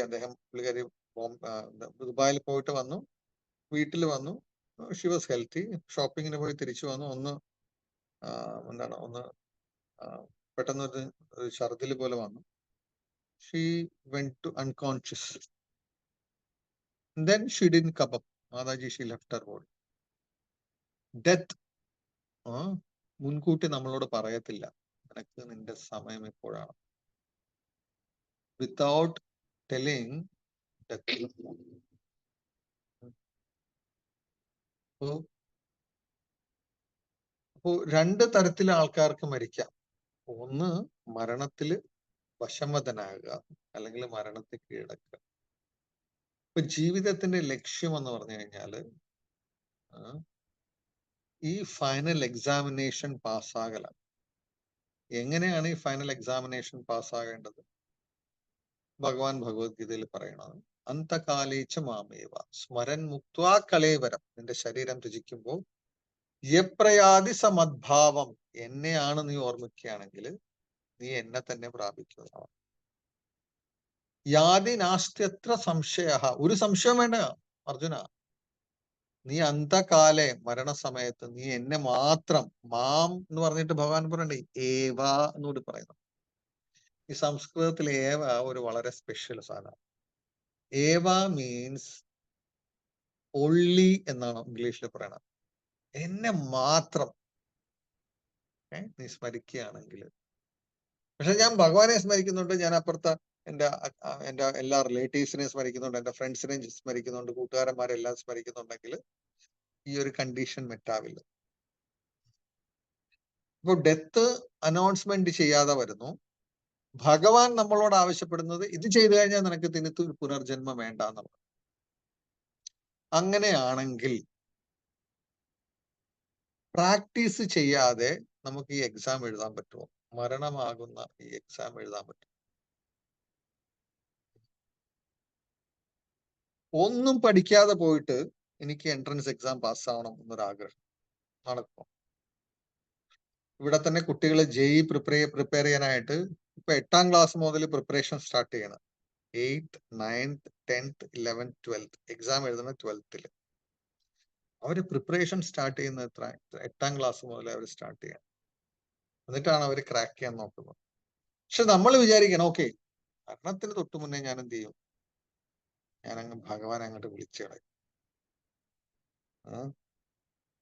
ദുബായിൽ പോയിട്ട് വന്നു, വീട്ടിൽ വന്നു, ഷി വാസ് ഹെൽത്തി, ഷോപ്പിങ്ങിന് പോയി തിരിച്ചു വന്നു, ഒന്ന് പെട്ടെന്നൊരു ഛർദിൽ പോലെ വന്നു. She went to unconscious. Then she didn't come up. Mataji, she left her body. Death മുൻകൂട്ടി നമ്മളോട് പറയത്തില്ല, നിനക്ക് നിന്റെ സമയം എപ്പോഴാണ്. Without telling death. അപ്പോ രണ്ട് തരത്തിലെ ആൾക്കാർക്ക് മരിക്കാം. ഒന്ന് മരണത്തില് വശംവദനാകുക, അല്ലെങ്കിൽ മരണത്തെ കീഴടക്കുക. ഇപ്പൊ ജീവിതത്തിന്റെ ലക്ഷ്യം എന്ന് പറഞ്ഞു കഴിഞ്ഞാല് ഈ ഫൈനൽ എക്സാമിനേഷൻ പാസ്സാകലാണ്. എങ്ങനെയാണ് ഈ ഫൈനൽ എക്സാമിനേഷൻ പാസ്സാകേണ്ടത്? ഭഗവാൻ ഭഗവത്ഗീതയിൽ പറയണത്, അന്തകാലേച്ച മാമേവ സ്മരൻ മുക്ത്വാ കലേവരം. നിന്റെ ശരീരം ത്യജിക്കുമ്പോൾ യപ്രയാതി സമദ്ഭാവം, എന്നെയാണ് നീ ഓർമ്മിക്കുകയാണെങ്കിൽ നീ എന്നെ തന്നെ പ്രാപിക്കുന്നതാണ്. യാതി നാസ്ത്യത്ര സംശയ, ഒരു സംശയം വേണ്ട അർജുന. നീ അന്തകാലെ, മരണസമയത്ത് നീ എന്നെ മാത്രം, മാം എന്ന് പറഞ്ഞിട്ട് ഭഗവാൻ പറയണ്ടേ ഏവ എന്നുകൂടി പറയുന്നു. ഈ സംസ്കൃതത്തിൽ ഏവ ഒരു വളരെ സ്പെഷ്യൽ സാധനം. ഏവ മീൻസ് ഒള്ളി എന്നാണ് ഇംഗ്ലീഷിൽ പറയണത്. എന്നെ മാത്രം നീ സ്മരിക്കുകയാണെങ്കിൽ. പക്ഷെ ഞാൻ ഭഗവാനെ സ്മരിക്കുന്നുണ്ട്, ഞാൻ അപ്പുറത്തെ എന്റെ എല്ലാ റിലേറ്റീവ്സിനെയും സ്മരിക്കുന്നുണ്ട്, എന്റെ ഫ്രണ്ട്സിനെയും സ്മരിക്കുന്നുണ്ട്, കൂട്ടുകാരന്മാരെല്ലാം സ്മരിക്കുന്നുണ്ടെങ്കിൽ ഈ ഒരു കണ്ടീഷൻ മെറ്റാവില്ല. ഇപ്പൊ ഡെത്ത് അനൗൺസ്മെന്റ് ചെയ്യാതെ വരുന്നു. ഭഗവാൻ നമ്മളോട് ആവശ്യപ്പെടുന്നത് ഇത് ചെയ്തു കഴിഞ്ഞാൽ നിനക്ക് തിരുത്തു പുനർജന്മം വേണ്ട എന്നുള്ളത്. അങ്ങനെയാണെങ്കിൽ പ്രാക്ടീസ് ചെയ്യാതെ നമുക്ക് ഈ എക്സാം എഴുതാൻ പറ്റുമോ? മരണമാകുന്ന ഈ എക്സാം എഴുതാൻ പറ്റും? ഒന്നും പഠിക്കാതെ പോയിട്ട് എനിക്ക് എൻട്രൻസ് എക്സാം പാസ്സാവണം എന്നൊരാഗ്രഹം നടക്കും. ഇവിടെ തന്നെ കുട്ടികൾ JEE പ്രിപ്പയർ ചെയ്യാനായിട്ട് ഇപ്പൊ 8ാം ക്ലാസ് മുതൽ പ്രിപ്പറേഷൻ സ്റ്റാർട്ട് ചെയ്യണം. 8th, 9th, 10th, 11th, 12th exam എഴുതുന്ന 12th അവര് പ്രിപ്പറേഷൻ സ്റ്റാർട്ട് ചെയ്യുന്നത് 8ാം ക്ലാസ് മുതൽ അവർ സ്റ്റാർട്ട് ചെയ്യണം. എന്നിട്ടാണ് അവർ ക്രാക്ക് ചെയ്യാൻ നോക്കുന്നത്. പക്ഷെ നമ്മൾ വിചാരിക്കണം, ഓക്കെ മരണത്തിന് തൊട്ട് മുന്നേ ഞാൻ എന്ത് ചെയ്യും, ഞാനങ്ങ് ഭഗവാൻ അങ്ങോട്ട് വിളിച്ചു കളയും.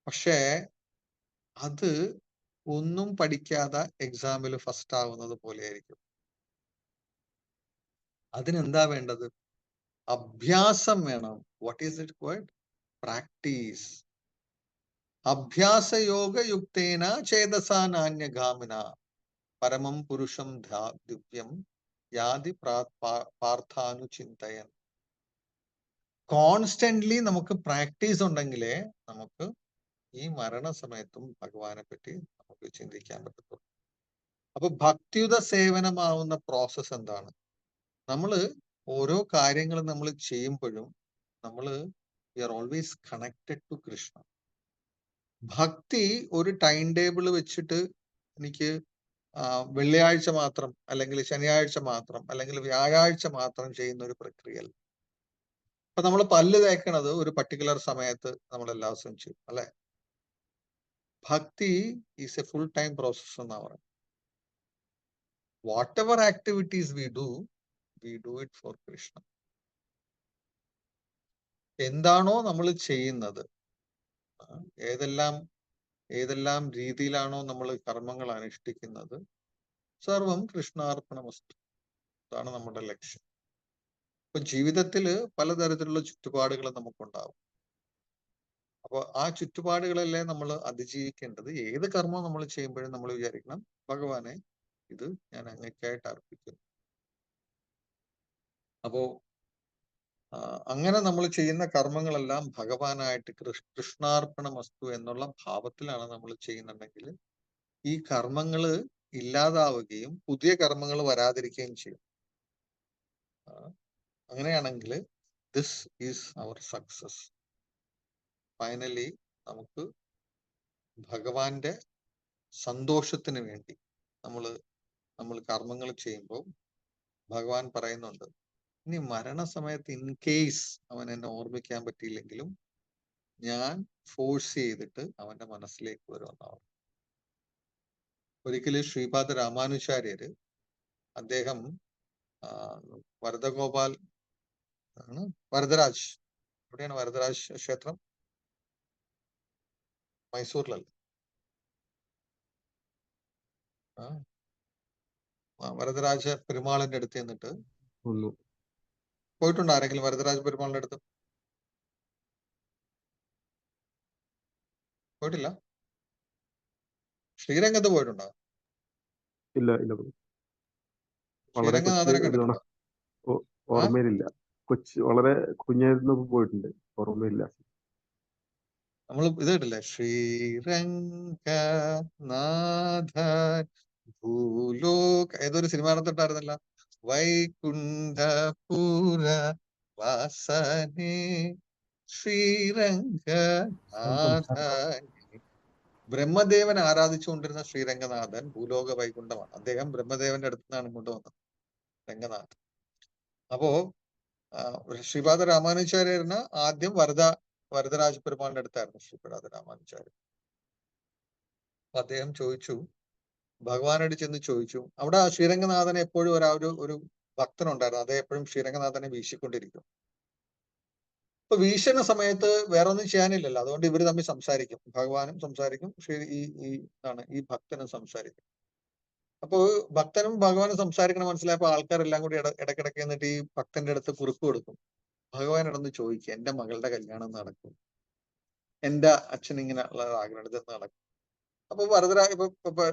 പക്ഷേ അത് ഒന്നും പഠിക്കാതെ എക്സാമിൽ ഫസ്റ്റ് ആവുന്നത് പോലെ ആയിരിക്കും. അതിനെന്താ വേണ്ടത്? അഭ്യാസം വേണം. What is it called? Practice. അഭ്യാസയോഗയുക്തേന ചേതസാ നാന്യഗാമിന പരമം പുരുഷം ദിവ്യം യാതി പാർത്ഥാനുചിന്തയൻ. കോൺസ്റ്റന്റ്ലി നമുക്ക് പ്രാക്ടീസ് ഉണ്ടെങ്കിലേ നമുക്ക് ഈ മരണസമയത്തും ഭഗവാനെ പറ്റി നമുക്ക് ചിന്തിക്കാൻ പറ്റത്തുള്ളൂ. അപ്പൊ ഭക്തിയുത സേവനമാവുന്ന പ്രോസസ് എന്താണ്? നമ്മള് ഓരോ കാര്യങ്ങളും നമ്മൾ ചെയ്യുമ്പോഴും നമ്മള് we are always connected to Krishna. ഭക്തി ഒരു ടൈം ടേബിൾ വെച്ചിട്ട് എനിക്ക് വെള്ളിയാഴ്ച മാത്രം അല്ലെങ്കിൽ ശനിയാഴ്ച മാത്രം അല്ലെങ്കിൽ വ്യാഴാഴ്ച മാത്രം ചെയ്യുന്ന ഒരു പ്രക്രിയല്ല. അപ്പൊ നമ്മൾ പല്ല് തേക്കണത് ഒരു പർട്ടിക്കുലർ സമയത്ത് നമ്മൾ എല്ലാ ദിവസവും ചെയ്യും, അല്ലെ? ഭക്തി is A full time process എന്നാ പറയുന്നത്. What ever activities we do it for Krishna. എന്താണോ നമ്മൾ ചെയ്യുന്നത്, ഏതെല്ലാം രീതിയിലാണോ നമ്മൾ കർമ്മങ്ങൾ അനുഷ്ഠിക്കുന്നത്, സർവം കൃഷ്ണാർപ്പണമസ്തു. അതാണ് നമ്മുടെ ലക്ഷ്യം. ഇപ്പൊ ജീവിതത്തില് പലതരത്തിലുള്ള ചുറ്റുപാടുകൾ നമുക്കുണ്ടാവും. അപ്പൊ ആ ചുറ്റുപാടുകളല്ലേ നമ്മൾ അതിജീവിക്കേണ്ടത്. ഏത് കർമ്മം നമ്മൾ ചെയ്യുമ്പോഴും നമ്മൾ വിചാരിക്കണം, ഭഗവാനെ ഇത് ഞാൻ അങ്ങേക്കായിട്ട് അർപ്പിക്കുന്നു. അപ്പോ അങ്ങനെ നമ്മൾ ചെയ്യുന്ന കർമ്മങ്ങളെല്ലാം ഭഗവാനായിട്ട് കൃഷ്ണാർപ്പണമസ്തു എന്നുള്ള ഭാവത്തിലാണ് നമ്മൾ ചെയ്യുന്നുണ്ടെങ്കിൽ ഈ കർമ്മങ്ങൾ ഇല്ലാതാവുകയും പുതിയ കർമ്മങ്ങൾ വരാതിരിക്കുകയും ചെയ്യും. അങ്ങനെയാണെങ്കിൽ this is our success. Finally നമുക്ക് ഭഗവാന്റെ സന്തോഷത്തിന് വേണ്ടി നമ്മൾ കർമ്മങ്ങൾ ചെയ്യുമ്പോൾ ഭഗവാൻ പറയുന്നുണ്ട്, ഇനി മരണസമയത്ത് ഇൻ കേസ് അവൻ എന്നെ ഓർമ്മിക്കാൻ പറ്റിയില്ലെങ്കിലും ഞാൻ ഫോഴ്സ് ചെയ്തിട്ട് അവന്റെ മനസ്സിലേക്ക് വരുമെന്നാണ്. ഒരിക്കലും ശ്രീപാദ രാമാനുചാര്യര് അദ്ദേഹം വരദഗോപാൽ വരദരാജ്, എവിടെയാണ് വരദരാജ് ക്ഷേത്രം? മൈസൂരിലല്ലേ? വരദരാജ പെരുമാളിന്റെ അടുത്ത് ചെന്നിട്ട് പോയിട്ടുണ്ടോ ആരെങ്കിലും വരദരാജ പെരുമാളിന്റെ അടുത്ത്? പോയിട്ടില്ല? ശ്രീരംഗത്ത് പോയിട്ടുണ്ടോ? ഇല്ല ഇല്ല, ശ്രീരംഗനാഥനെ കണ്ടിട്ടുണ്ടോ? ഓർമ്മയിലില്ല. വളരെ കുഞ്ഞായിരുന്നപ്പോൾ പോയിട്ടുണ്ട്, ഓർമ്മയില്ല. നമ്മൾ ഇത് കേട്ടില്ലേ? ശ്രീരംഗനാഥൻ ഭൂലോക, ഏതൊരു സിനിമ നടത്തിട്ടായിരുന്നല്ല, വൈകുണ്ഠപുര വാസനേ ശ്രീരംഗനാഥൻ. ബ്രഹ്മദേവൻ ആരാധിച്ചുകൊണ്ടിരുന്ന ശ്രീരംഗനാഥൻ ഭൂലോക വൈകുണ്ഠമാണ്. അദ്ദേഹം ബ്രഹ്മദേവന്റെ അടുത്ത് നിന്നാണ് ഇങ്ങോട്ട് വന്നത്, രംഗനാഥൻ. അപ്പോ ശ്രീപാദ രാമാനുചാര്യന് ആദ്യം വരദരാജ പെരുമാളിന്റെ അടുത്തായിരുന്നു ശ്രീപാദ രാമാനുചാര്യൻ. അപ്പൊ അദ്ദേഹം ചോദിച്ചു, ഭഗവാനോട് ചെന്ന് ചോദിച്ചു. അവിടെ ശ്രീരംഗനാഥനെ എപ്പോഴും ഒരു ഭക്തനുണ്ടായിരുന്നു, അദ്ദേഹം എപ്പോഴും ശ്രീരംഗനാഥനെ വീശിക്കൊണ്ടിരിക്കും. ഇപ്പൊ വീശുന്ന സമയത്ത് വേറെ ഒന്നും ചെയ്യാനില്ലല്ലോ, അതുകൊണ്ട് ഇവര് തമ്മിൽ സംസാരിക്കും, ഭഗവാനും സംസാരിക്കും, ഈ ഭക്തനും സംസാരിക്കും. അപ്പൊ ഭക്തനും ഭഗവാനും സംസാരിക്കണം മനസ്സിലായപ്പോ ആൾക്കാരെല്ലാം കൂടി ഇടയ്ക്കിടയ്ക്ക് എന്നിട്ട് ഈ ഭക്തന്റെ അടുത്ത് കുറിപ്പ് കൊടുക്കും. ഭഗവാൻ ഇടന്ന് ചോദിക്കുക, എന്റെ മകളുടെ കല്യാണം നടക്കും, എന്റെ അച്ഛൻ ഇങ്ങനെ ഉള്ള ആഗ്രഹം നടക്കും. അപ്പൊ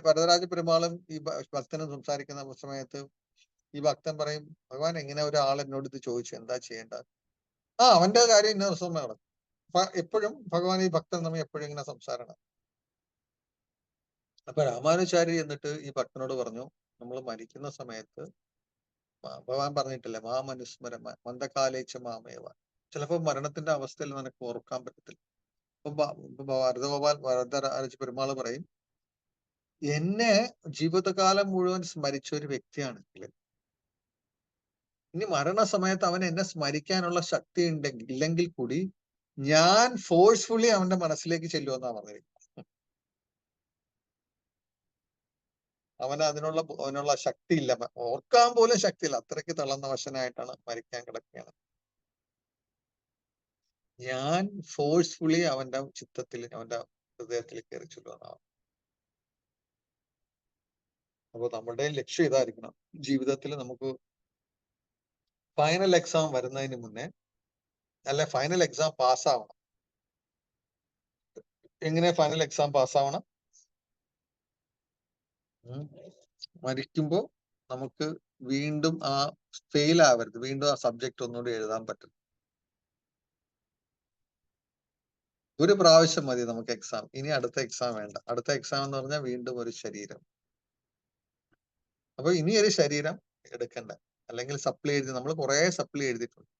വരദരാജ പെരുമാളും ഈ ഭക്തനും സംസാരിക്കുന്ന സമയത്ത് ഈ ഭക്തൻ പറയും, ഭഗവാൻ എങ്ങനെ ഒരാൾ എന്നോട് ഇത് ചോദിച്ചു, എന്താ ചെയ്യേണ്ട? അവന്റെ കാര്യം ഇന്ന ദിവസം നടക്കും. അപ്പൊ എപ്പോഴും ഭഗവാൻ ഈ ഭക്തൻ തമ്മിൽ എപ്പോഴും ഇങ്ങനെ സംസാരണം. അപ്പൊ രാമാനുചാരി എന്നിട്ട് ഈ ഭക്തനോട് പറഞ്ഞു, നമ്മൾ മരിക്കുന്ന സമയത്ത് ഭഗവാൻ പറഞ്ഞിട്ടില്ലേ, മാമനുസ്മര മന്ദകാലേച്ച മാമേവ, ചിലപ്പോ മരണത്തിന്റെ അവസ്ഥയിൽ നിനക്ക് ഓർക്കാൻ പറ്റത്തില്ല. അപ്പൊ വരദരാജ പെരുമാൾ പറയും, എന്നെ ജീവിതകാലം മുഴുവൻ സ്മരിച്ച ഒരു വ്യക്തിയാണെങ്കിൽ ഇനി മരണസമയത്ത് അവൻ എന്നെ സ്മരിക്കാനുള്ള ശക്തി ഇല്ലെങ്കിൽ കൂടി ഞാൻ ഫോഴ്സ്ഫുള്ളി അവന്റെ മനസ്സിലേക്ക് ചെല്ലുമെന്നാ പറഞ്ഞിരിക്കുന്നത്. അവന് അതിനുള്ള ശക്തിയില്ല, ഓർക്കാൻ പോലും ശക്തിയില്ല, അത്രയ്ക്ക് തളർന്ന വശനായിട്ടാണ് മരിക്കാൻ കിടക്കുകയാണ്. ഞാൻ ഫോഴ്സ്ഫുള്ളി അവന്റെ ചിത്തത്തിൽ, അവന്റെ ഹൃദയത്തിൽ കയറി ചൊല്ലുന്നതാണ്. അപ്പൊ നമ്മുടെ ലക്ഷ്യം ഇതായിരിക്കണം. ജീവിതത്തിൽ നമുക്ക് ഫൈനൽ എക്സാം വരുന്നതിന് മുന്നേ, അല്ലെ ഫൈനൽ എക്സാം പാസ്സാവണം. എങ്ങനെ ഫൈനൽ എക്സാം പാസ്സാവണം? മരിക്കുമ്പോ നമുക്ക് വീണ്ടും ആ ഫെയിൽ ആവരുത്, വീണ്ടും ആ സബ്ജക്ട് ഒന്നുകൂടി എഴുതാൻ പറ്റും. ഒരു പ്രാവശ്യം മതി നമുക്ക് എക്സാം, ഇനി അടുത്ത എക്സാം വേണ്ട. അടുത്ത എക്സാം എന്ന് പറഞ്ഞാൽ വീണ്ടും ഒരു ശരീരം. അപ്പൊ ഇനി ഒരു ശരീരം എടുക്കണ്ട, അല്ലെങ്കിൽ സപ്ലി എഴുതി, നമ്മൾ കുറെ സപ്ലി എഴുതിയിട്ടുണ്ട്.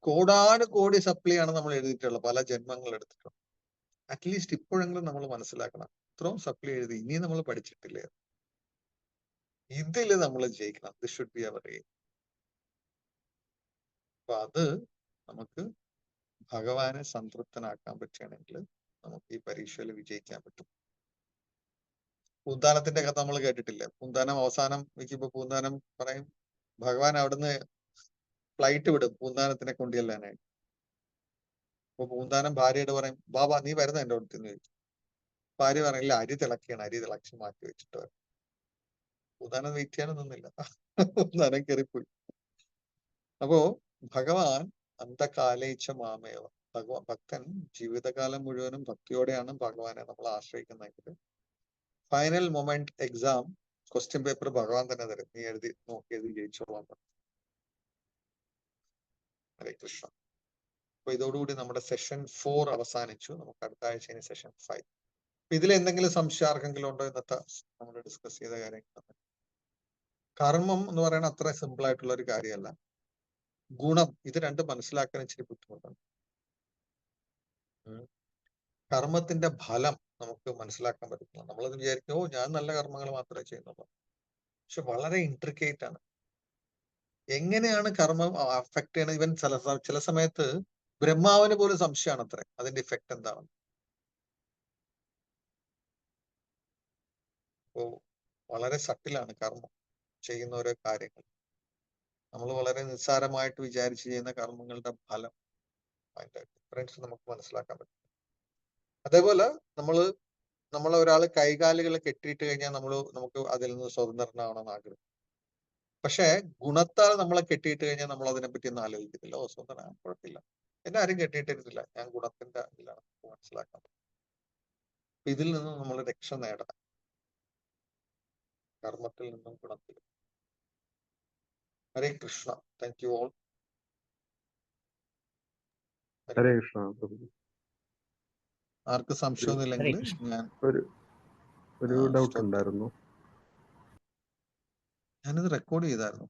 കോടാനുകോടി സപ്ലിയാണ് നമ്മൾ എഴുതിയിട്ടുള്ളത്, പല ജന്മങ്ങൾ എടുത്തിട്ടുണ്ട്. അറ്റ്ലീസ്റ്റ് ഇപ്പോഴെങ്കിലും നമ്മൾ മനസ്സിലാക്കണം, ഇത്രയും സപ്ലി എഴുതി, ഇനി നമ്മൾ പഠിച്ചിട്ടില്ലേ, ഇതില് നമ്മൾ ജയിക്കണം. This should be our aim. അപ്പൊ അത് നമുക്ക് ഭഗവാനെ സംതൃപ്തനാക്കാൻ പറ്റുകയാണെങ്കിൽ നമുക്ക് ഈ പരീക്ഷയിൽ വിജയിക്കാൻ പറ്റും. പൂന്താനത്തിന്റെ കഥ നമ്മൾ കേട്ടിട്ടില്ലേ? പൂന്താനം അവസാനം വയ്ക്കുമ്പോ പൂന്താനം പറയും, ഭഗവാൻ അവിടുന്ന് ഫ്ലൈറ്റ് വിടും പൂന്താനത്തിനെ കൊണ്ടുചെല്ലാനായിട്ട്. അപ്പൊ പൂന്താനം ഭാര്യയോട് പറയും, ബാബാ നീ വരുന്ന എന്റെ അടുത്ത് എന്ന് ചോദിച്ചു. ഭാര്യ പറയില്ല, അരി തിളക്കിയാണ്, അരി തിളച്ച് മാറ്റി വെച്ചിട്ട് വരും. പൂന്താനം വെയിറ്റ് ചെയ്യാനൊന്നും നിന്നില്ല, പൂന്താനം കയറിപ്പോയി. അപ്പോ ഭഗവാൻ അന്തകാലയിച്ച മാമേവ, ഭക്തൻ ജീവിതകാലം മുഴുവനും ഭക്തിയോടെയാണ് ഭഗവാനെ നമ്മൾ ആശ്രയിക്കുന്നതെങ്കിൽ final moment exam question paper ഭഗവാൻ തന്നെ തരും, നീ എഴുതി നോക്കി എഴുതി ജയിച്ചോളാൻ പറഞ്ഞു. ഹരേ കൃഷ്ണ. അപ്പൊ ഇതോടുകൂടി നമ്മുടെ സെഷൻ 4 അവസാനിച്ചു. നമുക്ക് അടുത്ത ആഴ്ച ഇനി സെഷൻ 5. ഇതിൽ എന്തെങ്കിലും സംശയം ആർക്കെങ്കിലും ഉണ്ടോ? ഇന്നത്തെ നമ്മൾ ഡിസ്കസ് ചെയ്ത കാര്യങ്ങൾ. കർമ്മം എന്ന് പറയുന്നത് അത്ര സിമ്പിൾ ആയിട്ടുള്ള ഒരു കാര്യമല്ല. ഗുണം, ഇത് രണ്ടും മനസ്സിലാക്കാൻ ഇച്ചിരി ബുദ്ധിമുട്ടാണ്. കർമ്മത്തിന്റെ ഫലം നമുക്ക് മനസ്സിലാക്കാൻ പറ്റില്ല. നമ്മളത് വിചാരിക്കും, ഓ ഞാൻ നല്ല കർമ്മങ്ങൾ മാത്രമേ ചെയ്യുന്നുള്ളൂ. പക്ഷെ വളരെ ഇൻട്രിക്കേറ്റ് ആണ്. എങ്ങനെയാണ് കർമ്മം അഫക്ട് ചെയ്യണത്? ഇവൻ ചില സമയത്ത് ബ്രഹ്മാവിന് പോലും സംശയമാണ് അത്ര അതിന്റെ ഇഫക്റ്റ് എന്താണ്. അപ്പോ വളരെ സട്ടിലാണ് കർമ്മം ചെയ്യുന്ന ഓരോ കാര്യങ്ങൾ. നമ്മൾ വളരെ നിസ്സാരമായിട്ട് വിചാരിച്ച് ചെയ്യുന്ന കർമ്മങ്ങളുടെ ഫലം, അതിന്റെ ഡിഫറൻസ് നമുക്ക് മനസ്സിലാക്കാൻ പറ്റും. അതേപോലെ നമ്മളെ ഒരാൾ കൈകാലുകൾ കെട്ടിയിട്ട് കഴിഞ്ഞാൽ നമുക്ക് അതിൽ നിന്ന് സ്വതന്ത്രനാവണമെന്ന് ആഗ്രഹം. പക്ഷെ ഗുണത്താൽ നമ്മളെ കെട്ടിയിട്ട് കഴിഞ്ഞാൽ നമ്മൾ അതിനെപ്പറ്റി ഒന്നും ആലോചിക്കത്തില്ല. ഓ സ്വതന്ത്രനാ, കുഴപ്പമില്ല, എന്നെ ആരും കെട്ടിയിട്ടിരുന്നില്ല, ഞാൻ ഗുണത്തിന്റെ ഇതിലാണ് മനസ്സിലാക്കാൻ പറ്റും. ഇതിൽ നിന്നും നമ്മൾ രക്ഷ നേടണം, കർമ്മത്തിൽ നിന്നും ഗുണത്തിൽ. Hare Krishna. Thank you all. Hare Krishna. ആർക്ക് സംശയമൊന്നുമില്ലെങ്കിൽ ഞാൻ ഒരു ഡൗട്ട് ഉണ്ടായിരുന്നു. ഞാനിത് റെക്കോർഡ് ചെയ്തായിരുന്നു.